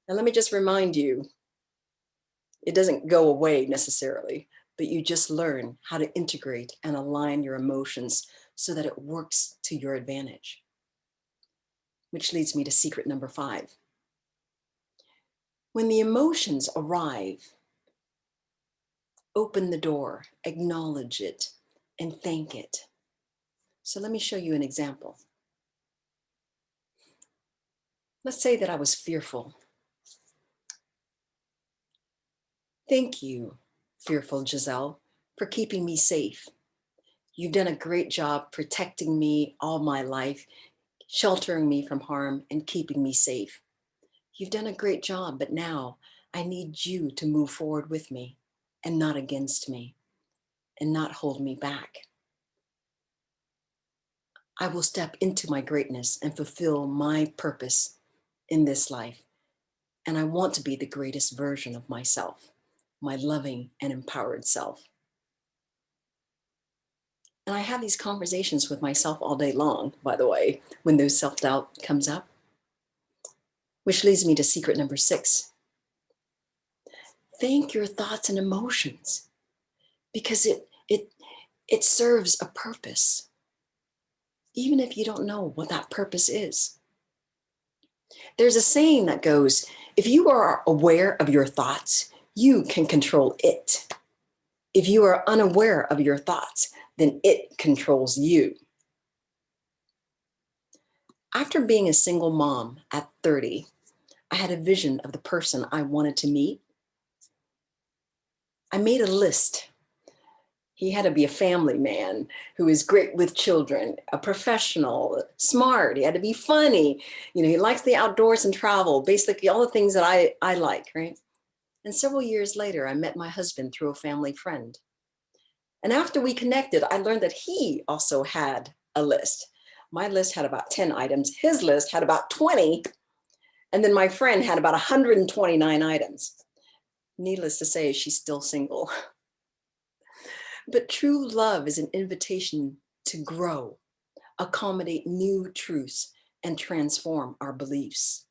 And let me just remind you, it doesn't go away necessarily, but you just learn how to integrate and align your emotions so that it works to your advantage. Which leads me to secret number 5. When the emotions arrive, open the door, acknowledge it, and thank it. So let me show you an example. Let's say that I was fearful. Thank you, fearful Giselle, for keeping me safe. You've done a great job protecting me all my life, sheltering me from harm and keeping me safe. You've done a great job, but now I need you to move forward with me and not against me and not hold me back. I will step into my greatness and fulfill my purpose in this life. And I want to be the greatest version of myself, my loving and empowered self. And I have these conversations with myself all day long, by the way, when those self-doubt comes up. Which leads me to secret number 6. Thank your thoughts and emotions, because it serves a purpose, even if you don't know what that purpose is. There's a saying that goes, if you are aware of your thoughts, you can control it. If you are unaware of your thoughts, then it controls you. After being a single mom at 30, I had a vision of the person I wanted to meet. I made a list He had to be a family man who is great with children, a professional, smart. He had to be funny. You know, he likes the outdoors and travel, basically all the things that I like, right? And several years later, I met my husband through a family friend. And after we connected, I learned that he also had a list. My list had about 10 items. His list had about 20. And then my friend had about 129 items. Needless to say, she's still single. But true love is an invitation to grow, accommodate new truths, and transform our beliefs.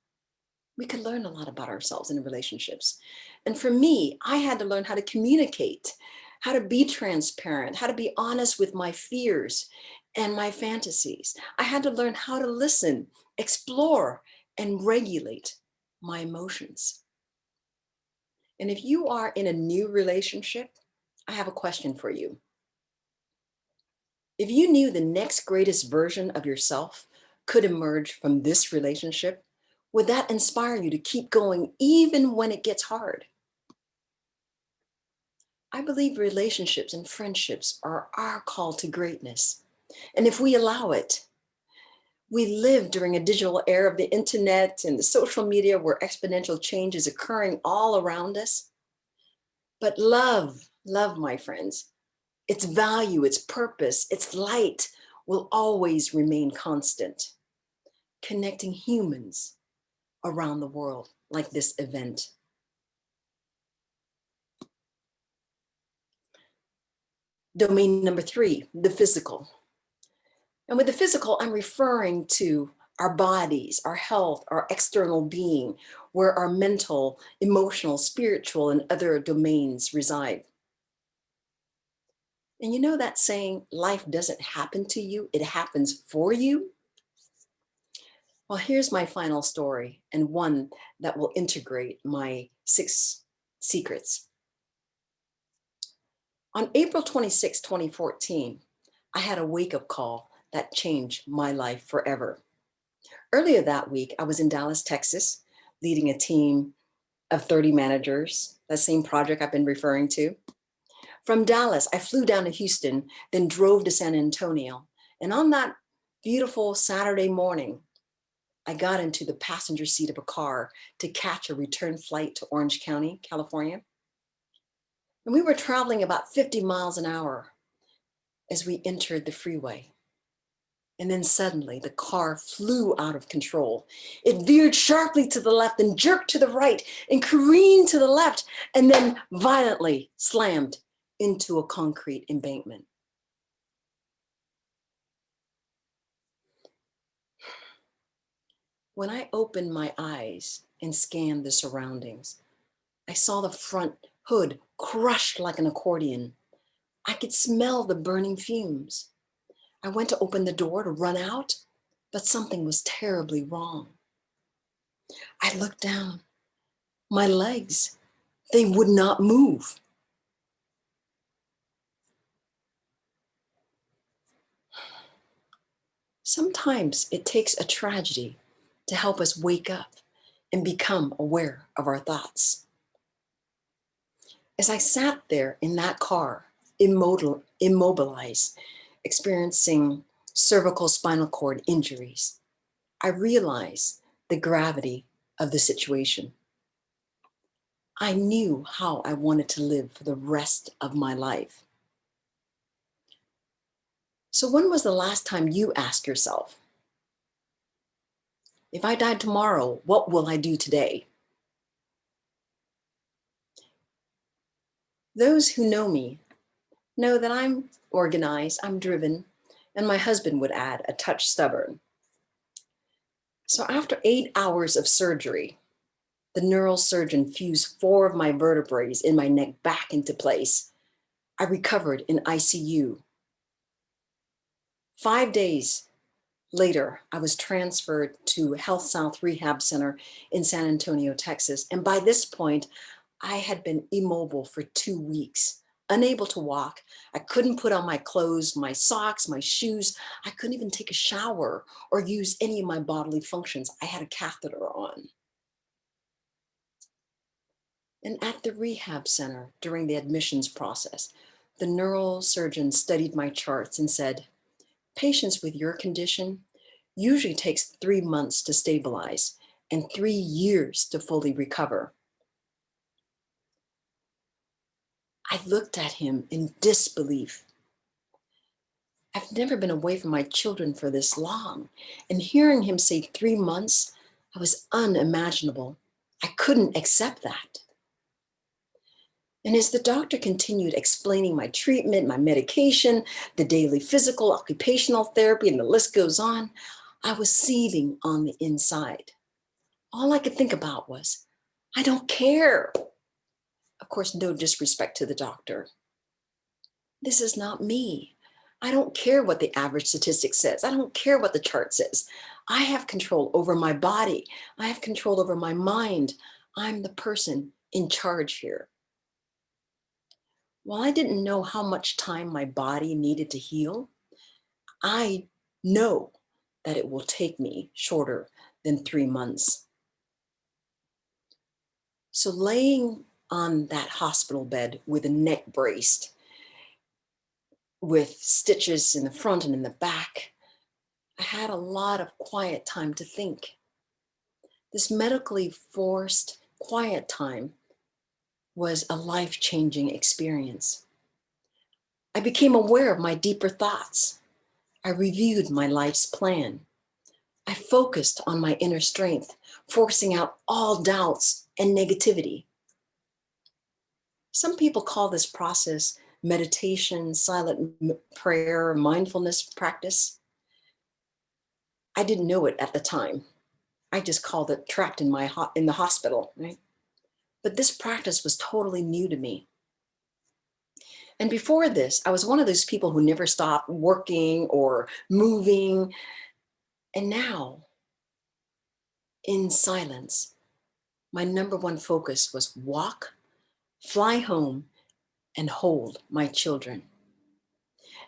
We can learn a lot about ourselves in relationships. And for me, I had to learn how to communicate, how to be transparent, how to be honest with my fears and my fantasies. I had to learn how to listen, explore, and regulate my emotions. And if you are in a new relationship, I have a question for you. If you knew the next greatest version of yourself could emerge from this relationship, would that inspire you to keep going even when it gets hard? I believe relationships and friendships are our call to greatness. And if we allow it, we live during a digital era of the internet and the social media where exponential change is occurring all around us. But love, my friends, its value, its purpose, its light will always remain constant, connecting humans around the world like this event. Domain number 3, the physical. And with the physical, I'm referring to our bodies, our health, our external being, where our mental, emotional, spiritual, and other domains reside. And you know that saying, life doesn't happen to you, it happens for you? Well, here's my final story, and one that will integrate my 6 secrets. On April 26, 2014, I had a wake-up call that changed my life forever. Earlier that week, I was in Dallas, Texas, leading a team of 30 managers, that same project I've been referring to. From Dallas, I flew down to Houston, then drove to San Antonio. And on that beautiful Saturday morning, I got into the passenger seat of a car to catch a return flight to Orange County, California. And we were traveling about 50 miles an hour as we entered the freeway. And then suddenly the car flew out of control. It veered sharply to the left and jerked to the right and careened to the left and then violently slammed into a concrete embankment. When I opened my eyes and scanned the surroundings, I saw the front hood crushed like an accordion. I could smell the burning fumes. I went to open the door to run out, but something was terribly wrong. I looked down. My legs, they would not move. Sometimes it takes a tragedy to help us wake up and become aware of our thoughts. As I sat there in that car, immobilized, experiencing cervical spinal cord injuries, I realized the gravity of the situation. I knew how I wanted to live for the rest of my life. So when was the last time you asked yourself, if I died tomorrow, what will I do today? Those who know me know that I'm organized, I'm driven, and my husband would add, a touch stubborn. So after 8 hours of surgery, the neurosurgeon fused 4 of my vertebrae in my neck back into place. I recovered in ICU. 5 days later, I was transferred to Health South Rehab Center in San Antonio, Texas. And by this point, I had been immobile for 2 weeks, unable to walk. I couldn't put on my clothes, my socks, my shoes. I couldn't even take a shower or use any of my bodily functions. I had a catheter on. And at the rehab center during the admissions process, the neurosurgeon studied my charts and said, patients with your condition usually takes 3 months to stabilize and 3 years to fully recover. I looked at him in disbelief. I've never been away from my children for this long. And hearing him say 3 months, I was unimaginable. I couldn't accept that. And as the doctor continued explaining my treatment, my medication, the daily physical, occupational therapy, and the list goes on, I was seething on the inside. All I could think about was, I don't care. Of course, no disrespect to the doctor. This is not me. I don't care what the average statistic says. I don't care what the chart says. I have control over my body. I have control over my mind. I'm the person in charge here. While I didn't know how much time my body needed to heal, I know that it will take me shorter than 3 months. So laying on that hospital bed with a neck braced, with stitches in the front and in the back, I had a lot of quiet time to think. This medically forced quiet time was a life-changing experience. I became aware of my deeper thoughts. I reviewed my life's plan. I focused on my inner strength, forcing out all doubts and negativity. Some people call this process meditation, silent prayer, mindfulness practice. I didn't know it at the time. I just called it trapped in the hospital, right? But this practice was totally new to me. And before this, I was one of those people who never stopped working or moving. And now, in silence, my number one focus was walk, fly home, and hold my children.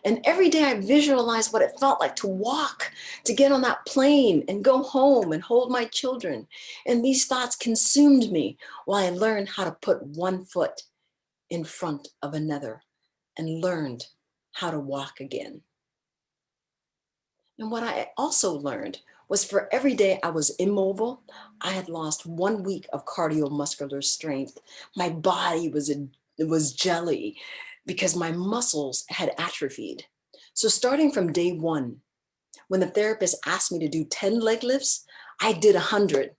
And every day I visualized what it felt like to walk, to get on that plane and go home and hold my children. And these thoughts consumed me while I learned how to put one foot in front of another and learned how to walk again. And what I also learned was for every day I was immobile, I had lost 1 week of cardiovascular strength. My body was jelly because my muscles had atrophied. So starting from day 1, when the therapist asked me to do 10 leg lifts, I did 100.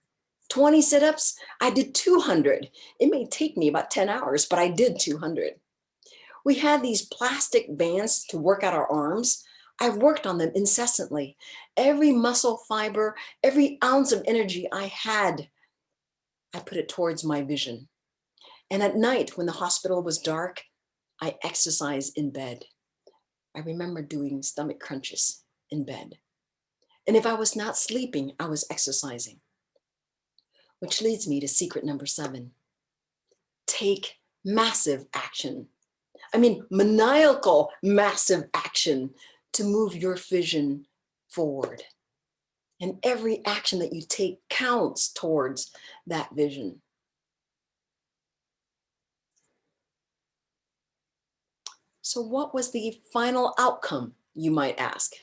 20 sit-ups, I did 200. It may take me about 10 hours, but I did 200. We had these plastic bands to work out our arms. I worked on them incessantly. Every muscle fiber, every ounce of energy I had, I put it towards my vision. And at night, when the hospital was dark, I exercised in bed. I remember doing stomach crunches in bed. And if I was not sleeping, I was exercising. Which leads me to secret number 7. Take massive action. I mean, maniacal, massive action to move your vision forward. And every action that you take counts towards that vision. So what was the final outcome, you might ask?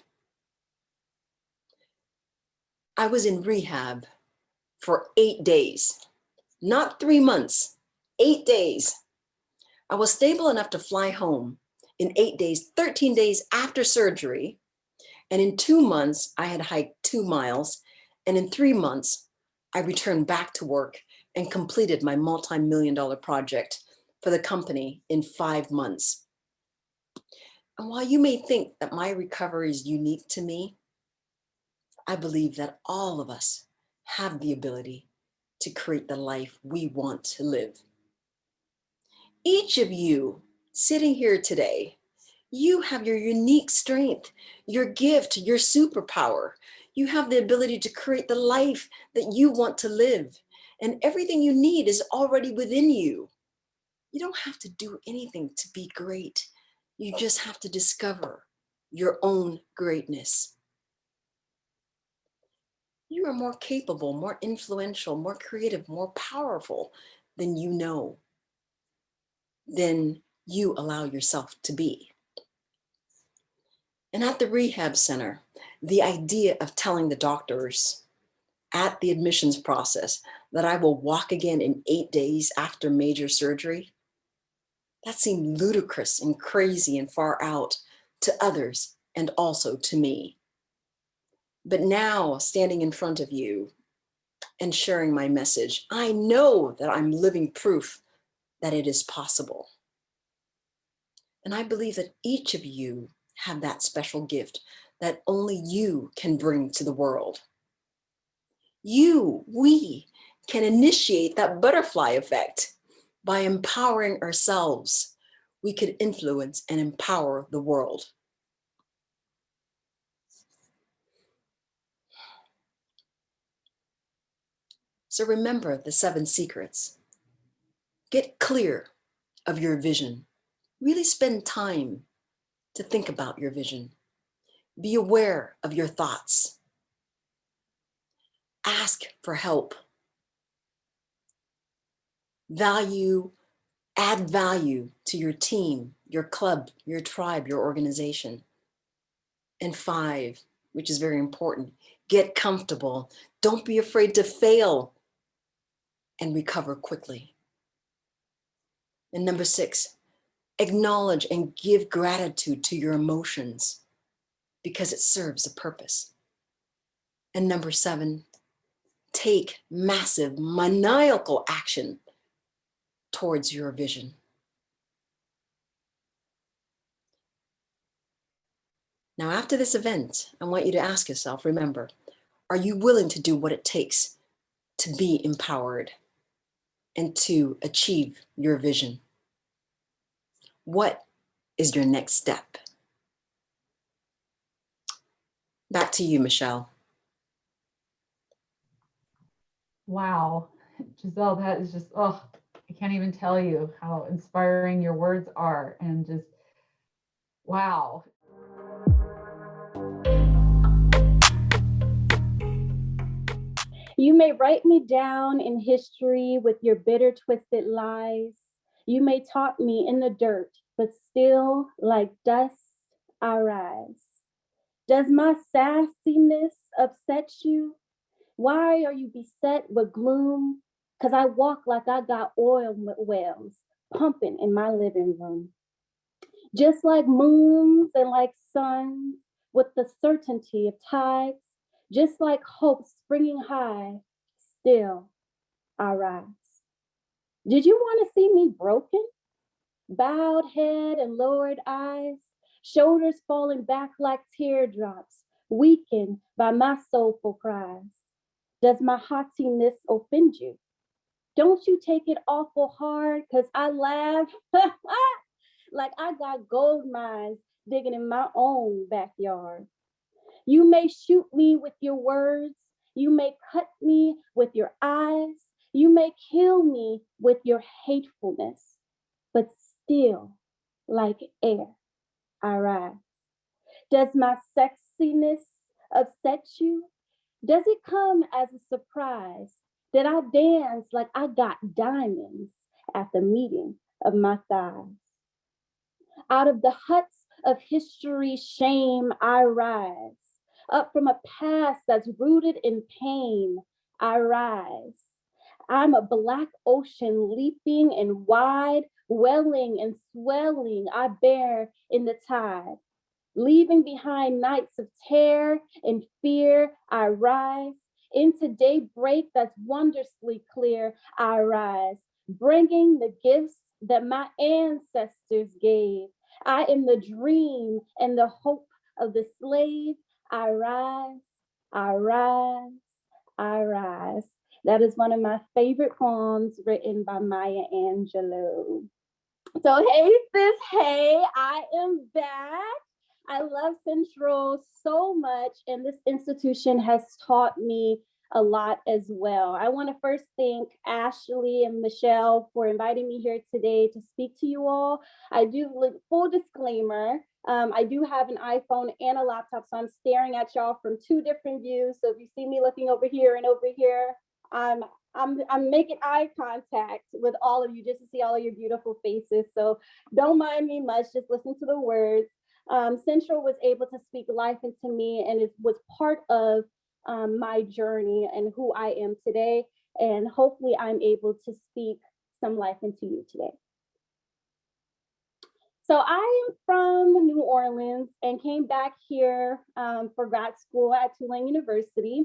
I was in rehab for 8 days, not 3 months, 8 days. I was stable enough to fly home in 8 days, 13 days after surgery. And in 2 months, I had hiked 2 miles. And in 3 months, I returned back to work and completed my multi-million-dollar project for the company in 5 months. And while you may think that my recovery is unique to me, I believe that all of us have the ability to create the life we want to live. Each of you sitting here today, you have your unique strength, your gift, your superpower. You have the ability to create the life that you want to live. And everything you need is already within you. You don't have to do anything to be great. You just have to discover your own greatness. You are more capable, more influential, more creative, more powerful than you know, than you allow yourself to be. And at the rehab center, the idea of telling the doctors at the admissions process that I will walk again in 8 days after major surgery, that seemed ludicrous and crazy and far out to others and also to me. But now, standing in front of you and sharing my message, I know that I'm living proof that it is possible. And I believe that each of you have that special gift that only you can bring to the world. We can initiate that butterfly effect by empowering ourselves. We could influence and empower the world. So remember the 7 secrets. Get clear of your vision. Really spend time to think about your vision. Be aware of your thoughts. Ask for help. Add value to your team, your club, your tribe, your organization. And 5, which is very important, get comfortable. Don't be afraid to fail and recover quickly. And number 6, acknowledge and give gratitude to your emotions because it serves a purpose. And number 7, take massive, maniacal action towards your vision. Now, after this event, I want you to ask yourself, remember, are you willing to do what it takes to be empowered and to achieve your vision? What is your next step? Back to you, Michelle. Wow, Giselle, that is just, oh, I can't even tell you how inspiring your words are, and just, wow. You may write me down in history with your bitter, twisted lies. You may taunt me in the dirt, but still, like dust, I rise. Does my sassiness upset you? Why are you beset with gloom? Because I walk like I got oil wells pumping in my living room. Just like moons and like suns, with the certainty of tides, just like hope springing high, still I rise. Did you want to see me broken? Bowed head and lowered eyes, shoulders falling back like teardrops, weakened by my soulful cries. Does my haughtiness offend you? Don't you take it awful hard, because I laugh like I got gold mines digging in my own backyard. You may shoot me with your words. You may cut me with your eyes. You may kill me with your hatefulness. But still, like air, I rise. Does my sexiness upset you? Does it come as a surprise that I dance like I got diamonds at the meeting of my thighs? Out of the huts of history's shame, I rise. Up from a past that's rooted in pain, I rise. I'm a black ocean leaping and wide, welling and swelling, I bear in the tide. Leaving behind nights of terror and fear, I rise. Into daybreak that's wondrously clear, I rise. Bringing the gifts that my ancestors gave. I am the dream and the hope of the slave. I rise, I rise, I rise. That is one of my favorite poems written by Maya Angelou. So hey sis, hey, I am back. I love Central so much, and this institution has taught me a lot as well. I want to first thank Ashley and Michelle for inviting me here today to speak to you all. I do, full disclaimer, I do have an iPhone and a laptop, so I'm staring at y'all from 2 different views. So if you see me looking over here and over here, I'm I'm making eye contact with all of you just to see all of your beautiful faces. So don't mind me much, just listen to the words. Central was able to speak life into me, and it was part of my journey and who I am today. And hopefully I'm able to speak some life into you today. So I am from New Orleans and came back here for grad school at Tulane University.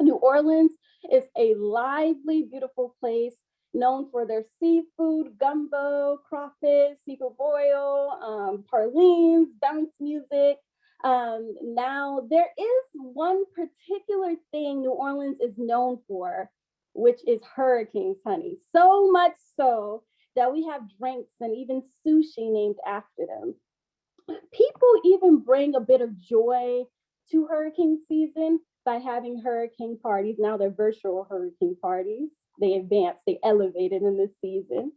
New Orleans is a lively, beautiful place known for their seafood, gumbo, crawfish, seafood boil, pralines, bounce music. Now, there is one particular thing New Orleans is known for, which is hurricanes, honey. So much so that we have drinks and even sushi named after them. People even bring a bit of joy to hurricane season by having hurricane parties. Now they're virtual hurricane parties. They advanced, they elevated in this season.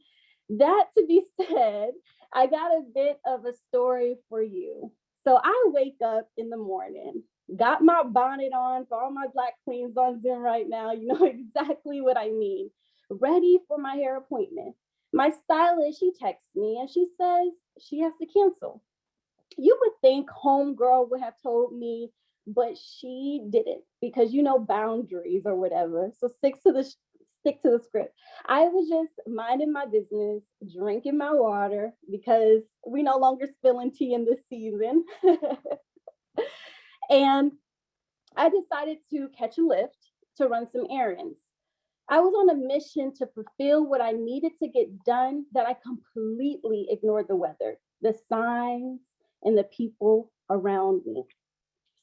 That to be said, I got a bit of a story for you. So I wake up in the morning, got my bonnet on. For all my Black queens on Zoom right now, you know exactly what I mean. Ready for my hair appointment. My stylist, she texts me and she says she has to cancel. You would think homegirl would have told me, but she didn't, because you know boundaries or whatever. So stick to the script. I was just minding my business, drinking my water, because we no longer spilling tea in this season. And I decided to catch a lift to run some errands. I was on a mission to fulfill what I needed to get done, that I completely ignored the weather, the signs, and the people around me.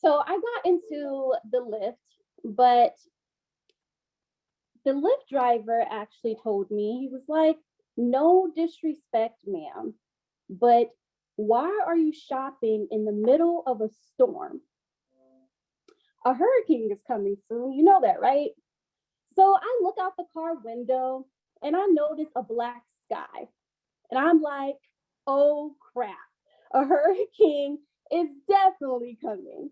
So I got into the lift, but the Lyft driver actually told me, he was like, no disrespect, ma'am, but why are you shopping in the middle of a storm? A hurricane is coming soon. You know that, right? So I look out the car window and I notice a black sky. And I'm like, oh crap, a hurricane is definitely coming.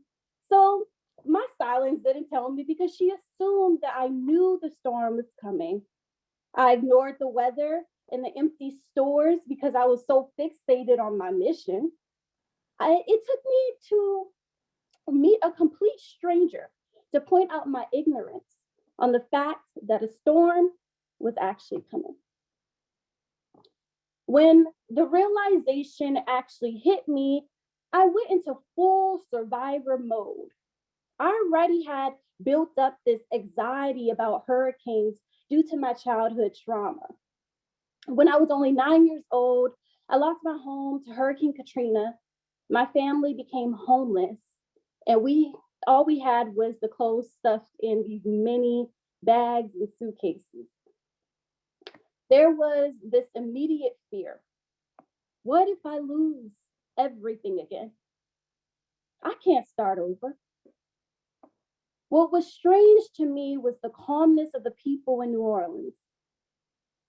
So my stylist didn't tell me because she assumed that I knew the storm was coming. I ignored the weather and the empty stores because I was so fixated on my mission. It took me to meet a complete stranger to point out my ignorance on the fact that a storm was actually coming. When the realization actually hit me, I went into full survivor mode. I already had built up this anxiety about hurricanes due to my childhood trauma. When I was only 9 years old, I lost my home to Hurricane Katrina. My family became homeless, and all we had was the clothes stuffed in these mini bags and suitcases. There was this immediate fear. What if I lose everything again? I can't start over. What was strange to me was the calmness of the people in New Orleans.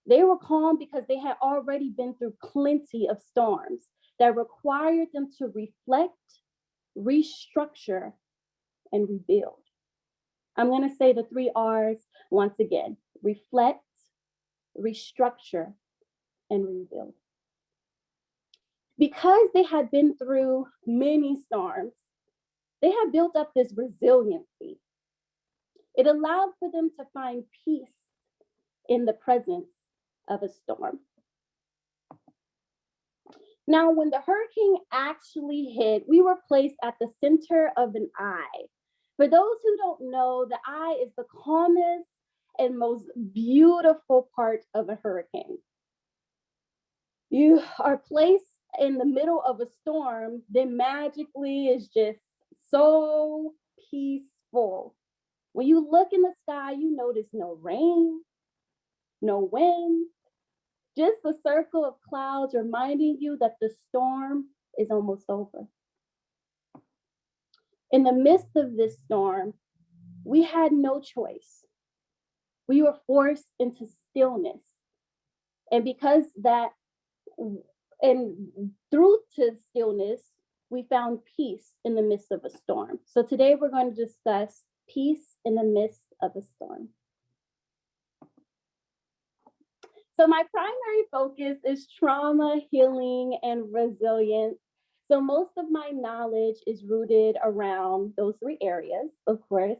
They were calm because they had already been through plenty of storms that required them to reflect, restructure, and rebuild. I'm going to say the 3 R's once again: reflect, restructure, and rebuild. Because they had been through many storms, they had built up this resiliency. It allowed for them to find peace in the presence of a storm. Now, when the hurricane actually hit, we were placed at the center of an eye. For those who don't know, the eye is the calmest and most beautiful part of a hurricane. You are placed in the middle of a storm, then magically is just so peaceful. When you look in the sky, you notice no rain, no wind, just a circle of clouds reminding you that the storm is almost over. In the midst of this storm, we had no choice. We were forced into stillness. And because that, and through to stillness, we found peace in the midst of a storm. So today we're going to discuss peace in the midst of a storm. So my primary focus is trauma, healing, and resilience. So most of my knowledge is rooted around those three areas, of course.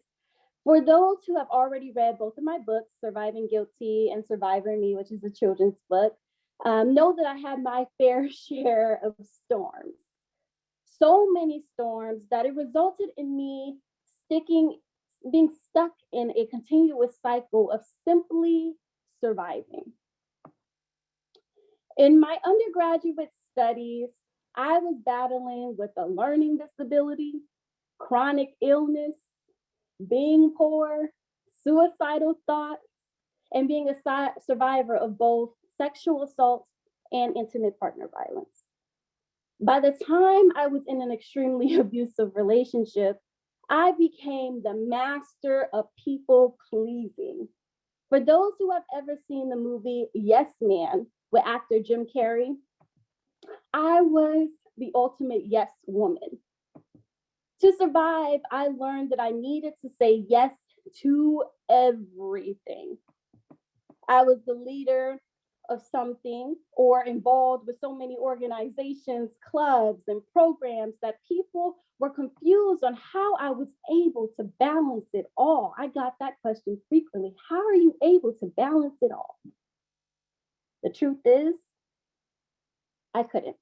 For those who have already read both of my books, Surviving Guilty and Survivor Me, which is a children's book, know that I had my fair share of storms. So many storms that it resulted in me being stuck in a continuous cycle of simply surviving. In my undergraduate studies, I was battling with a learning disability, chronic illness, being poor, suicidal thoughts, and being a survivor of both sexual assault and intimate partner violence. By the time I was in an extremely abusive relationship, I became the master of people pleasing. For those who have ever seen the movie Yes Man with actor Jim Carrey, I was the ultimate yes woman. To survive, I learned that I needed to say yes to everything. I was the leader of something or involved with so many organizations, clubs, and programs that people were confused on how I was able to balance it all. I got that question frequently. How are you able to balance it all? The truth is, I couldn't.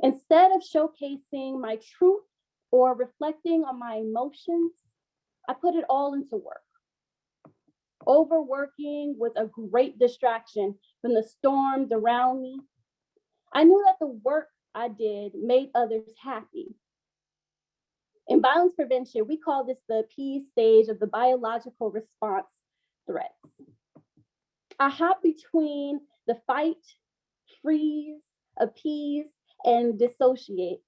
Instead of showcasing my truth or reflecting on my emotions, I put it all into work. Overworking was a great distraction from the storms around me. I knew that the work I did made others happy. In violence prevention, we call this the P stage of the biological response threats. I hop between the fight, freeze, appease, and dissociate.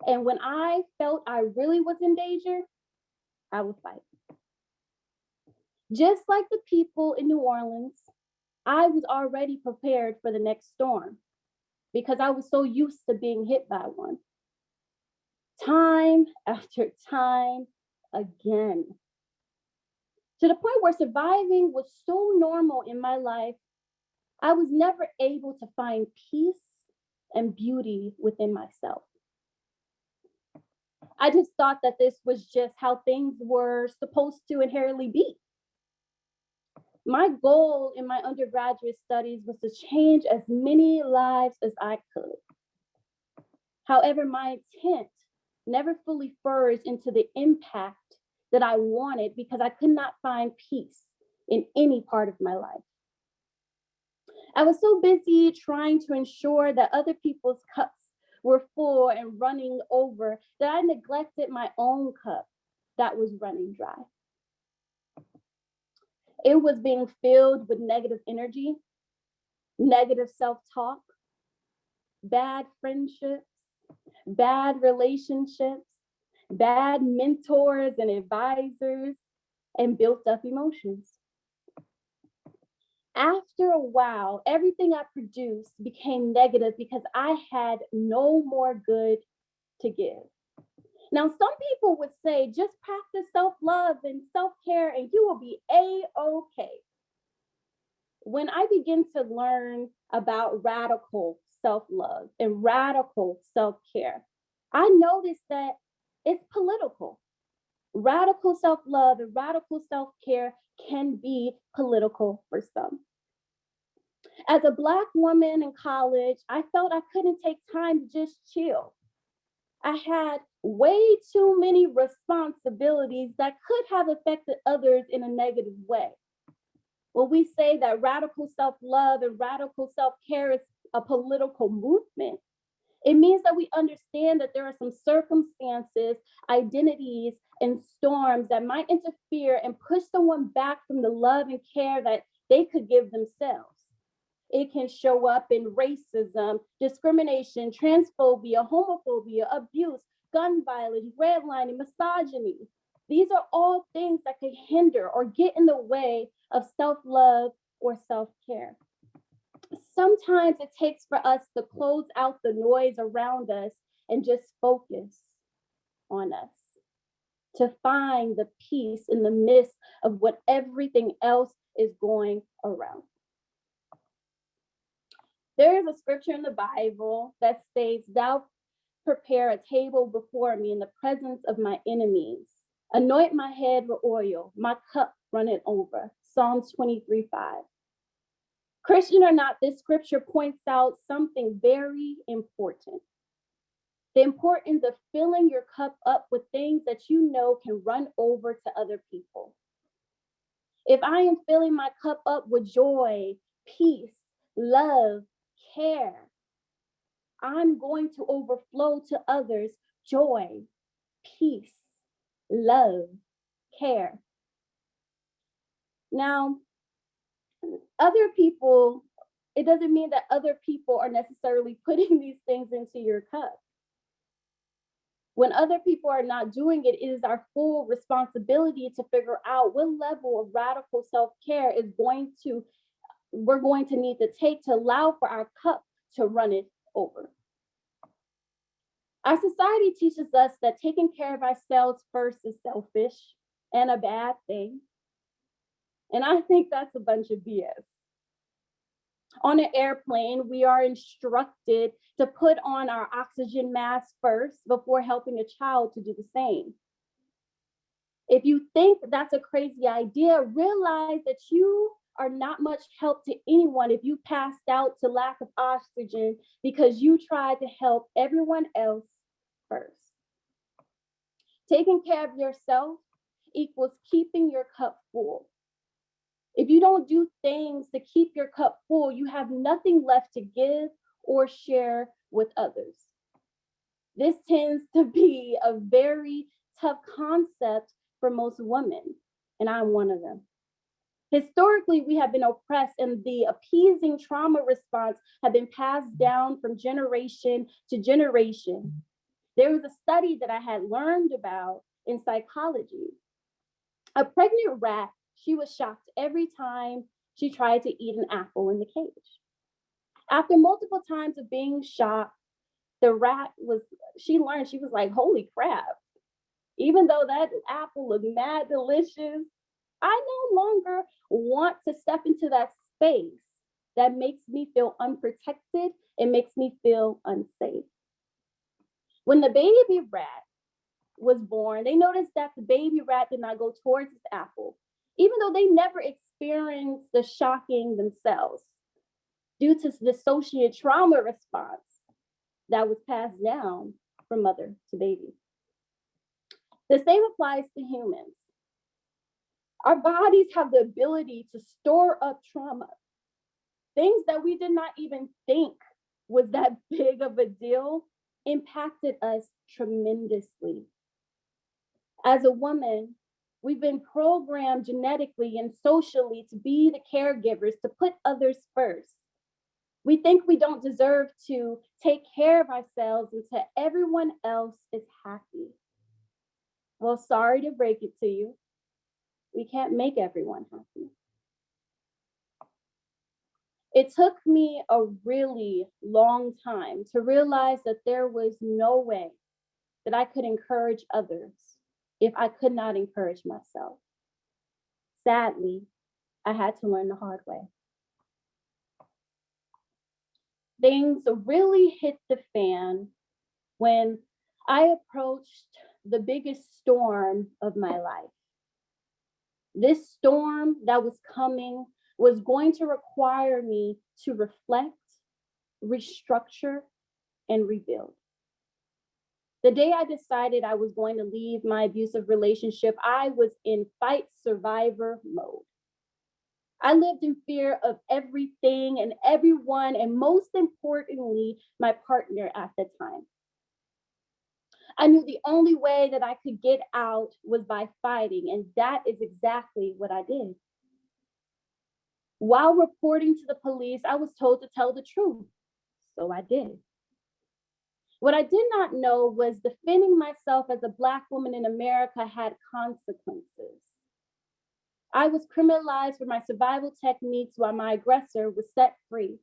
And when I felt I really was in danger, I would fight. Just like the people in New Orleans, I was already prepared for the next storm because I was so used to being hit by one. Time after time again. To the point where surviving was so normal in my life, I was never able to find peace and beauty within myself. I just thought that this was just how things were supposed to inherently be. My goal in my undergraduate studies was to change as many lives as I could. However, my intent never fully furrows into the impact that I wanted because I could not find peace in any part of my life. I was so busy trying to ensure that other people's cups were full and running over that I neglected my own cup that was running dry. It was being filled with negative energy, negative self-talk, bad friendships, bad relationships, bad mentors and advisors, and built up emotions. After a while, everything I produced became negative because I had no more good to give. Now, some people would say, just practice self-love and self-care and you will be A-okay. When I begin to learn about radical self-love and radical self-care, I noticed that it's political. Radical self-love and radical self-care can be political for some. As a Black woman in college, I felt I couldn't take time to just chill. I had way too many responsibilities that could have affected others in a negative way. When we say that radical self-love and radical self-care is a political movement, it means that we understand that there are some circumstances, identities, and storms that might interfere and push someone back from the love and care that they could give themselves. It can show up in racism, discrimination, transphobia, homophobia, abuse, gun violence, redlining, misogyny. These are all things that could hinder or get in the way of self-love or self-care. Sometimes it takes for us to close out the noise around us and just focus on us, to find the peace in the midst of what everything else is going around. There is a scripture in the Bible that states, "Thou prepare a table before me in the presence of my enemies. Anoint my head with oil, my cup runneth over." Psalms 23:5. Christian or not, this scripture points out something very important. The importance of filling your cup up with things that you know can run over to other people. If I am filling my cup up with joy, peace, love, care, I'm going to overflow to others joy, peace, love, care. Now, other people, it doesn't mean that other people are necessarily putting these things into your cup. When other people are not doing it, it is our full responsibility to figure out what level of radical self-care we're going to need to take to allow for our cup to run it over. Our society teaches us that taking care of ourselves first is selfish and a bad thing. And I think that's a bunch of BS. On an airplane, we are instructed to put on our oxygen mask first before helping a child to do the same. If you think that's a crazy idea, realize that you are not much help to anyone if you passed out to lack of oxygen because you tried to help everyone else first. Taking care of yourself equals keeping your cup full. If you don't do things to keep your cup full, you have nothing left to give or share with others. This tends to be a very tough concept for most women, and I'm one of them. Historically, we have been oppressed, and the appeasing trauma response have been passed down from generation to generation. There was a study that I had learned about in psychology. A pregnant rat, she was shocked every time she tried to eat an apple in the cage. After multiple times of being shocked, the rat she learned, she was like, holy crap. Even though that apple looked mad delicious, I no longer want to step into that space that makes me feel unprotected. It makes me feel unsafe. When the baby rat was born, they noticed that the baby rat did not go towards this apple, even though they never experienced the shocking themselves due to the dissociative trauma response that was passed down from mother to baby. The same applies to humans. Our bodies have the ability to store up trauma. Things that we did not even think was that big of a deal impacted us tremendously. As a woman, we've been programmed genetically and socially to be the caregivers, to put others first. We think we don't deserve to take care of ourselves until everyone else is happy. Well, sorry to break it to you. We can't make everyone happy. It took me a really long time to realize that there was no way that I could encourage others if I could not encourage myself. Sadly, I had to learn the hard way. Things really hit the fan when I approached the biggest storm of my life. This storm that was coming was going to require me to reflect, restructure, and rebuild. The day I decided I was going to leave my abusive relationship, I was in fight survivor mode. I lived in fear of everything and everyone, and most importantly, my partner at the time. I knew the only way that I could get out was by fighting, and that is exactly what I did. While reporting to the police, I was told to tell the truth, so I did. What I did not know was defending myself as a Black woman in America had consequences. I was criminalized for my survival techniques while my aggressor was set free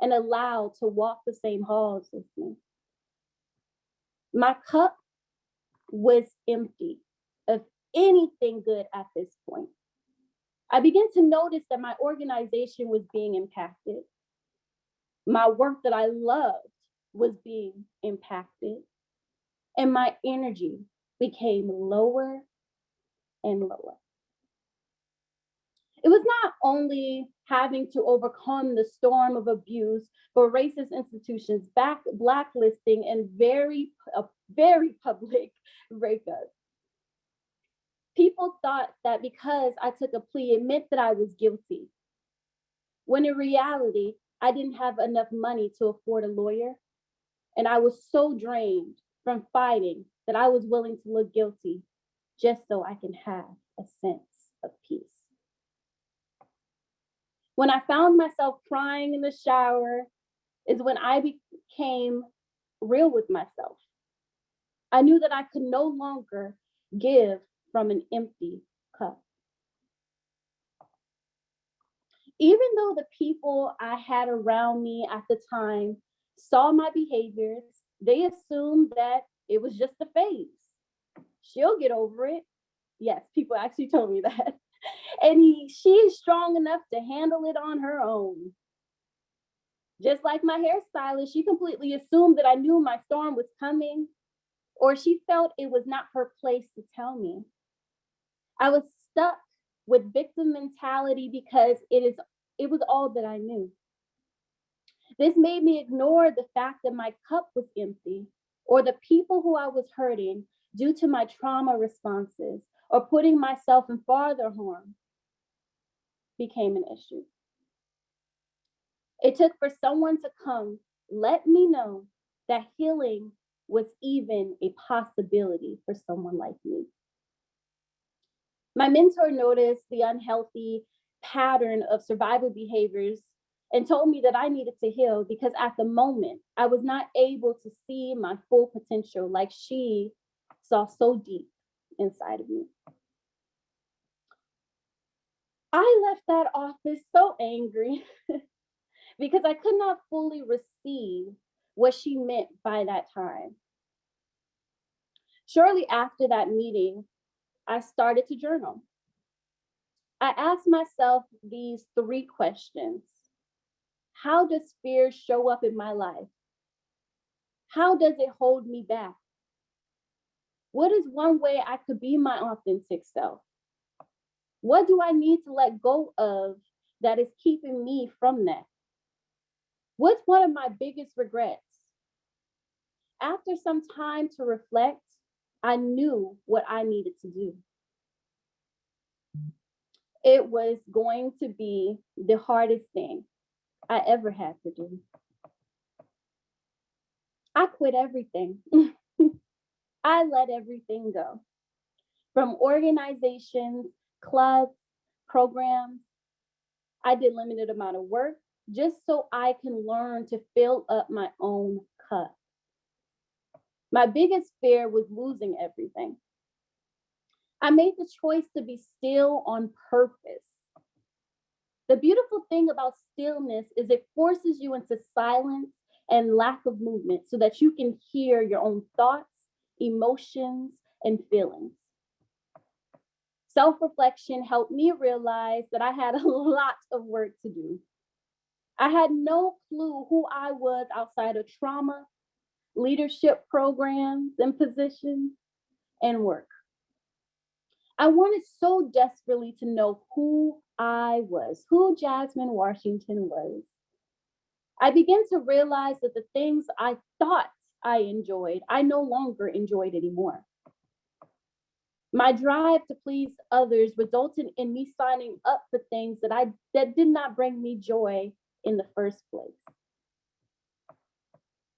and allowed to walk the same halls with me. My cup was empty of anything good at this point. I began to notice that my organization was being impacted. My work that I loved was being impacted, and my energy became lower and lower. It was not only having to overcome the storm of abuse for racist institutions, blacklisting, and very public breakup. People thought that because I took a plea, it meant that I was guilty. When in reality, I didn't have enough money to afford a lawyer. And I was so drained from fighting that I was willing to look guilty just so I can have a sense of peace. When I found myself crying in the shower is when I became real with myself. I knew that I could no longer give from an empty cup. Even though the people I had around me at the time saw my behaviors, they assumed that it was just a phase. She'll get over it. Yes, people actually told me that. And she is strong enough to handle it on her own. Just like my hairstylist, she completely assumed that I knew my storm was coming, or she felt it was not her place to tell me. I was stuck with victim mentality because it was all that I knew. This made me ignore the fact that my cup was empty, or the people who I was hurting due to my trauma responses, or putting myself in farther harm became an issue. It took for someone to come let me know that healing was even a possibility for someone like me. My mentor noticed the unhealthy pattern of survival behaviors and told me that I needed to heal because at the moment, I was not able to see my full potential like she saw so deep inside of me. I left that office so angry because I could not fully receive what she meant by that time. Shortly after that meeting, I started to journal. I asked myself these 3 questions. How does fear show up in my life? How does it hold me back? What is one way I could be my authentic self? What do I need to let go of that is keeping me from that? What's one of my biggest regrets? After some time to reflect, I knew what I needed to do. It was going to be the hardest thing I ever had to do. I quit everything. I let everything go. From organizations, clubs, programs, I did limited amount of work just so I can learn to fill up my own cup. My biggest fear was losing everything. I made the choice to be still on purpose. The beautiful thing about stillness is it forces you into silence and lack of movement so that you can hear your own thoughts, emotions, and feelings. Self-reflection helped me realize that I had a lot of work to do. I had no clue who I was outside of trauma, leadership programs and positions, and work. I wanted so desperately to know who I was, who Jasmine Washington was. I began to realize that the things I thought I enjoyed, I no longer enjoyed anymore. My drive to please others resulted in me signing up for things that did not bring me joy in the first place.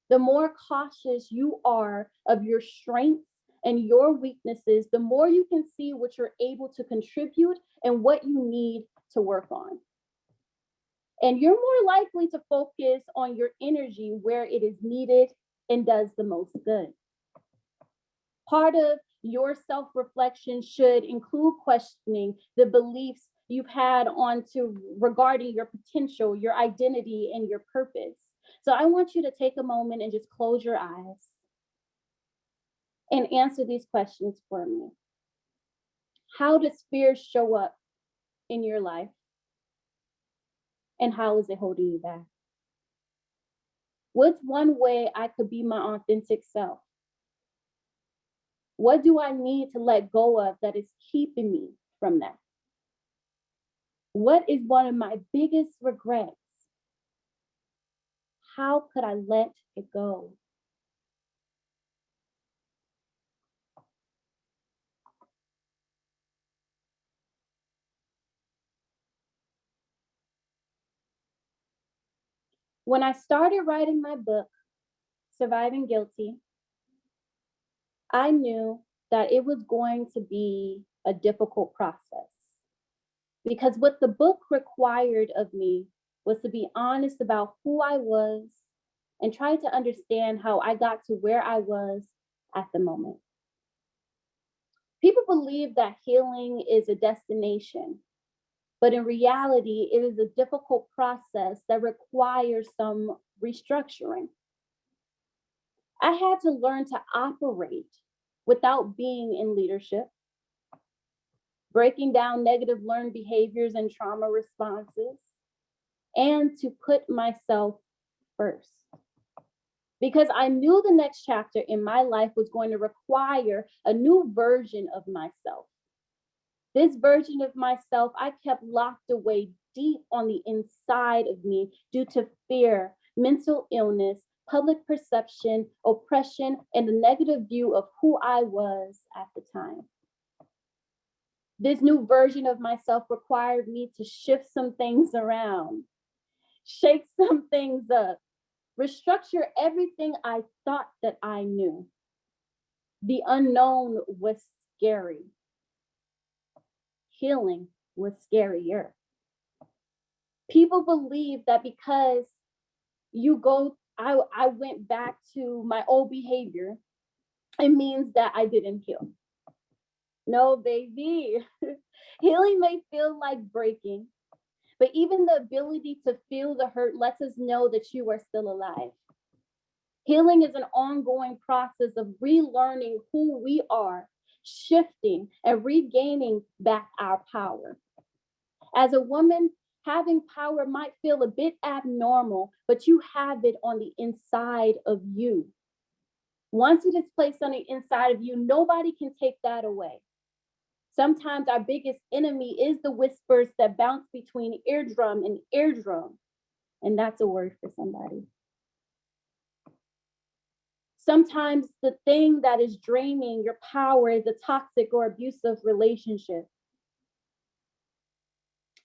The more cautious you are of your strengths and your weaknesses, the more you can see what you're able to contribute and what you need to work on. And you're more likely to focus on your energy where it is needed and does the most good. Part of your self-reflection should include questioning the beliefs you've had regarding your potential, your identity, and your purpose. So I want you to take a moment and just close your eyes and answer these questions for me. How does fear show up in your life? And how is it holding you back? What's one way I could be my authentic self? What do I need to let go of that is keeping me from that? What is one of my biggest regrets? How could I let it go? When I started writing my book, Surviving Guilty, I knew that it was going to be a difficult process because what the book required of me was to be honest about who I was and try to understand how I got to where I was at the moment. People believe that healing is a destination, but in reality, it is a difficult process that requires some restructuring. I had to learn to operate without being in leadership, breaking down negative learned behaviors and trauma responses, and to put myself first. Because I knew the next chapter in my life was going to require a new version of myself. This version of myself, I kept locked away deep on the inside of me due to fear, mental illness, public perception, oppression, and the negative view of who I was at the time. This new version of myself required me to shift some things around, shake some things up, restructure everything I thought that I knew. The unknown was scary. Healing was scarier. People believe that because I went back to my old behavior, it means that I didn't heal. No, baby. Healing may feel like breaking, but even the ability to feel the hurt lets us know that you are still alive. Healing is an ongoing process of relearning who we are, shifting and regaining back our power. As a woman, having power might feel a bit abnormal, but you have it on the inside of you. Once it is placed on the inside of you, nobody can take that away. Sometimes our biggest enemy is the whispers that bounce between eardrum and eardrum. And that's a word for somebody. Sometimes the thing that is draining your power is a toxic or abusive relationship.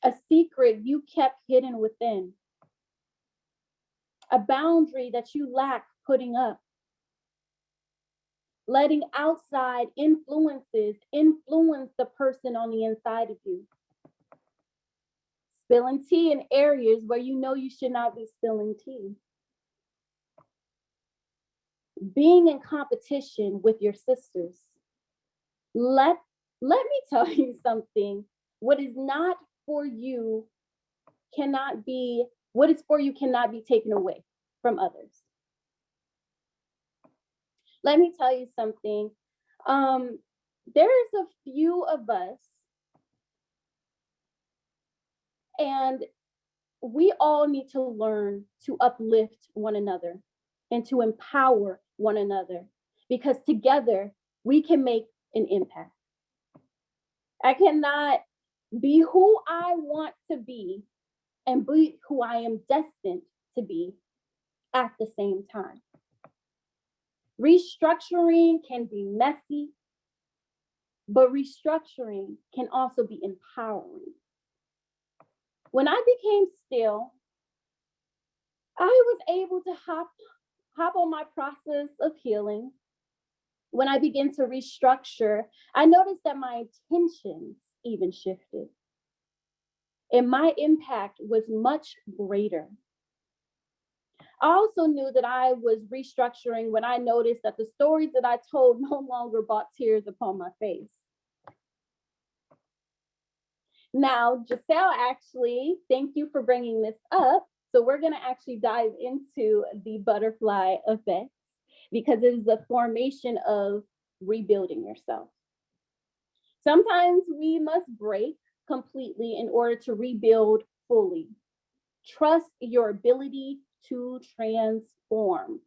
A secret you kept hidden within. A boundary that you lack putting up. Letting outside influences influence the person on the inside of you. Spilling tea in areas where you know you should not be spilling tea. Being in competition with your sisters. Let me tell you something. What is for you cannot be taken away from others. Let me tell you something. There's a few of us, and we all need to learn to uplift one another and to empower one another, because together we can make an impact. I cannot be who I want to be and be who I am destined to be at the same time. Restructuring can be messy, but restructuring can also be empowering. When I became still, I was able to hop on my process of healing. When I began to restructure, I noticed that my intentions even shifted. And my impact was much greater. I also knew that I was restructuring when I noticed that the stories that I told no longer brought tears upon my face. Now, Giselle, actually, thank you for bringing this up. So we're going to actually dive into the butterfly effect, because it is the formation of rebuilding yourself. Sometimes we must break completely in order to rebuild fully. Trust your ability to transform.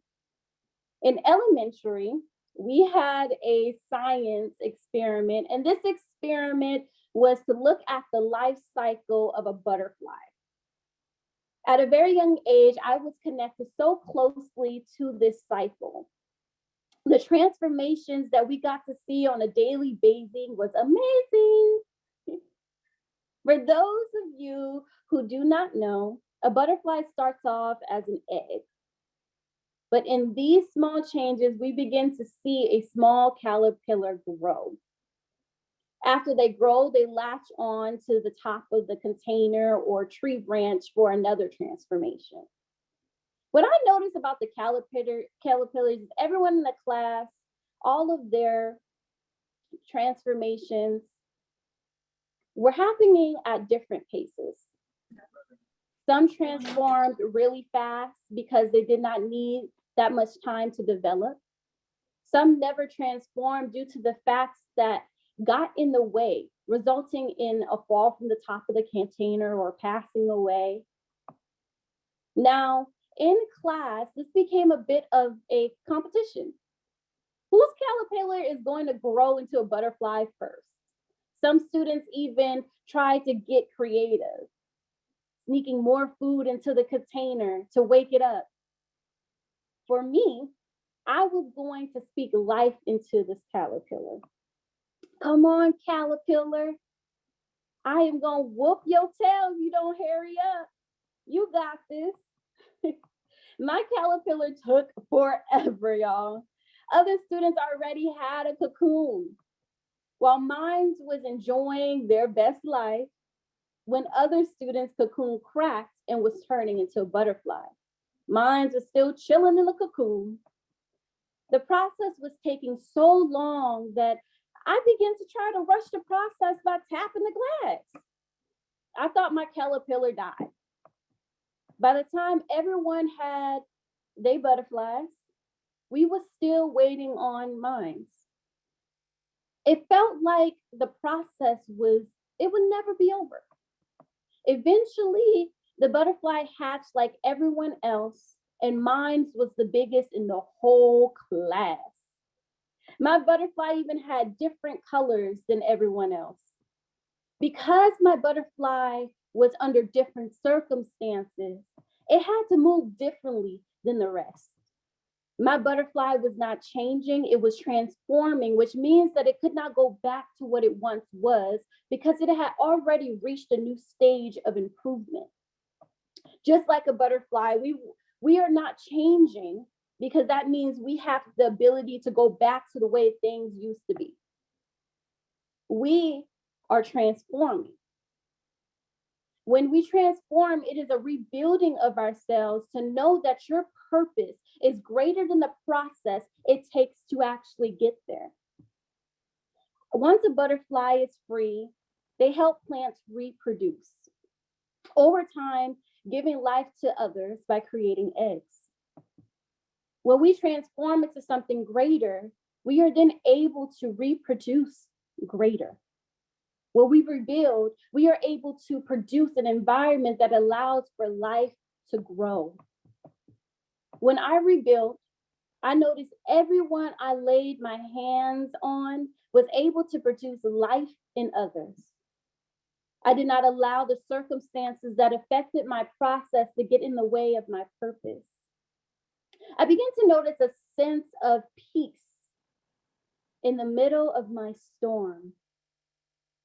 In elementary, we had a science experiment, and this experiment was to look at the life cycle of a butterfly. At a very young age, I was connected so closely to this cycle. The transformations that we got to see on a daily basis was amazing. For those of you who do not know, a butterfly starts off as an egg. But in these small changes, we begin to see a small caterpillar grow. After they grow, they latch on to the top of the container or tree branch for another transformation. What I noticed about the caterpillars is everyone in the class, all of their transformations were happening at different paces. Some transformed really fast because they did not need that much time to develop. Some never transformed due to the facts that got in the way, resulting in a fall from the top of the container or passing away. Now, in class, this became a bit of a competition. Whose caterpillar is going to grow into a butterfly first? Some students even tried to get creative, sneaking more food into the container to wake it up. For me, I was going to speak life into this caterpillar. Come on, caterpillar. I am going to whoop your tail if you don't hurry up. You got this. My caterpillar took forever, y'all. Other students already had a cocoon, while mine was enjoying their best life when other students' cocoon cracked and was turning into a butterfly. Mine was still chilling in the cocoon. The process was taking so long that I began to try to rush the process by tapping the glass. I thought my caterpillar died. By the time everyone had their butterflies, we were still waiting on mine. It felt like the process would never be over. Eventually, the butterfly hatched like everyone else, and mine was the biggest in the whole class. My butterfly even had different colors than everyone else. Because my butterfly was under different circumstances, it had to move differently than the rest. My butterfly was not changing, it was transforming, which means that it could not go back to what it once was because it had already reached a new stage of improvement. Just like a butterfly, we are not changing because that means we have the ability to go back to the way things used to be. We are transforming. When we transform, it is a rebuilding of ourselves to know that your purpose is greater than the process it takes to actually get there. Once a butterfly is free, they help plants reproduce. Over time, giving life to others by creating eggs. When we transform into something greater, we are then able to reproduce greater. When we rebuild, we are able to produce an environment that allows for life to grow. When I rebuilt, I noticed everyone I laid my hands on was able to produce life in others. I did not allow the circumstances that affected my process to get in the way of my purpose. I began to notice a sense of peace in the middle of my storm.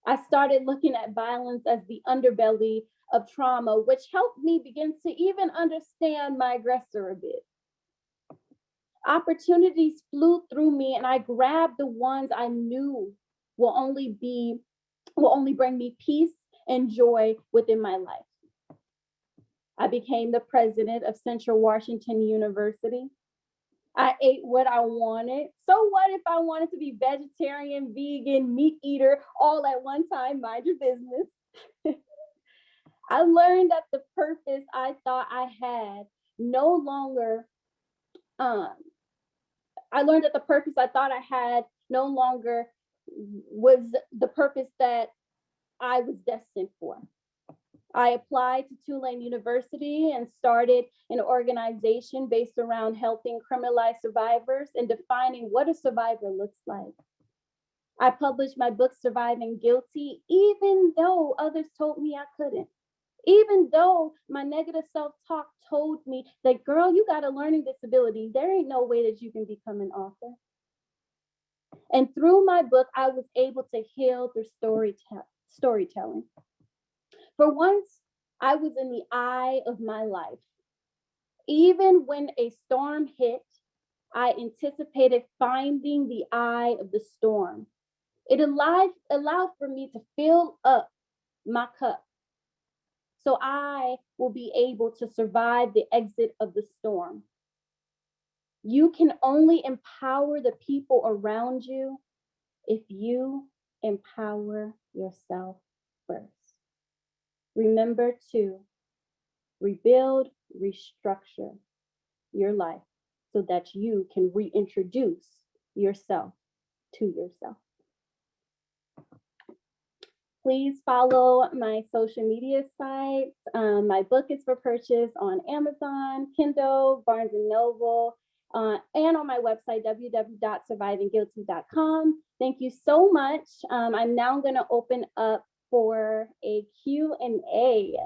I started looking at violence as the underbelly of trauma, which helped me begin to even understand my aggressor a bit. Opportunities flew through me and I grabbed the ones I knew will only bring me peace and joy within my life. I became the president of Central Washington University. I ate what I wanted. So what if I wanted to be vegetarian, vegan, meat eater, all at one time? Mind your business. I learned that the purpose I thought I had no longer, was the purpose that I was destined for. I applied to Tulane University and started an organization based around helping criminalized survivors and defining what a survivor looks like. I published my book, Surviving Guilty, even though others told me I couldn't. Even though my negative self-talk told me that, girl, you got a learning disability. There ain't no way that you can become an author. And through my book, I was able to heal through storytelling. For once, I was in the eye of my life. Even when a storm hit, I anticipated finding the eye of the storm. It allowed for me to fill up my cup, so I will be able to survive the exit of the storm. You can only empower the people around you if you empower yourself first. Remember to rebuild, restructure your life so that you can reintroduce yourself to yourself. Please follow my social media sites. My book is for purchase on Amazon, Kindle, Barnes & Noble, and on my website, www.survivingguilty.com. Thank you so much. I'm now going to open up for a Q&A.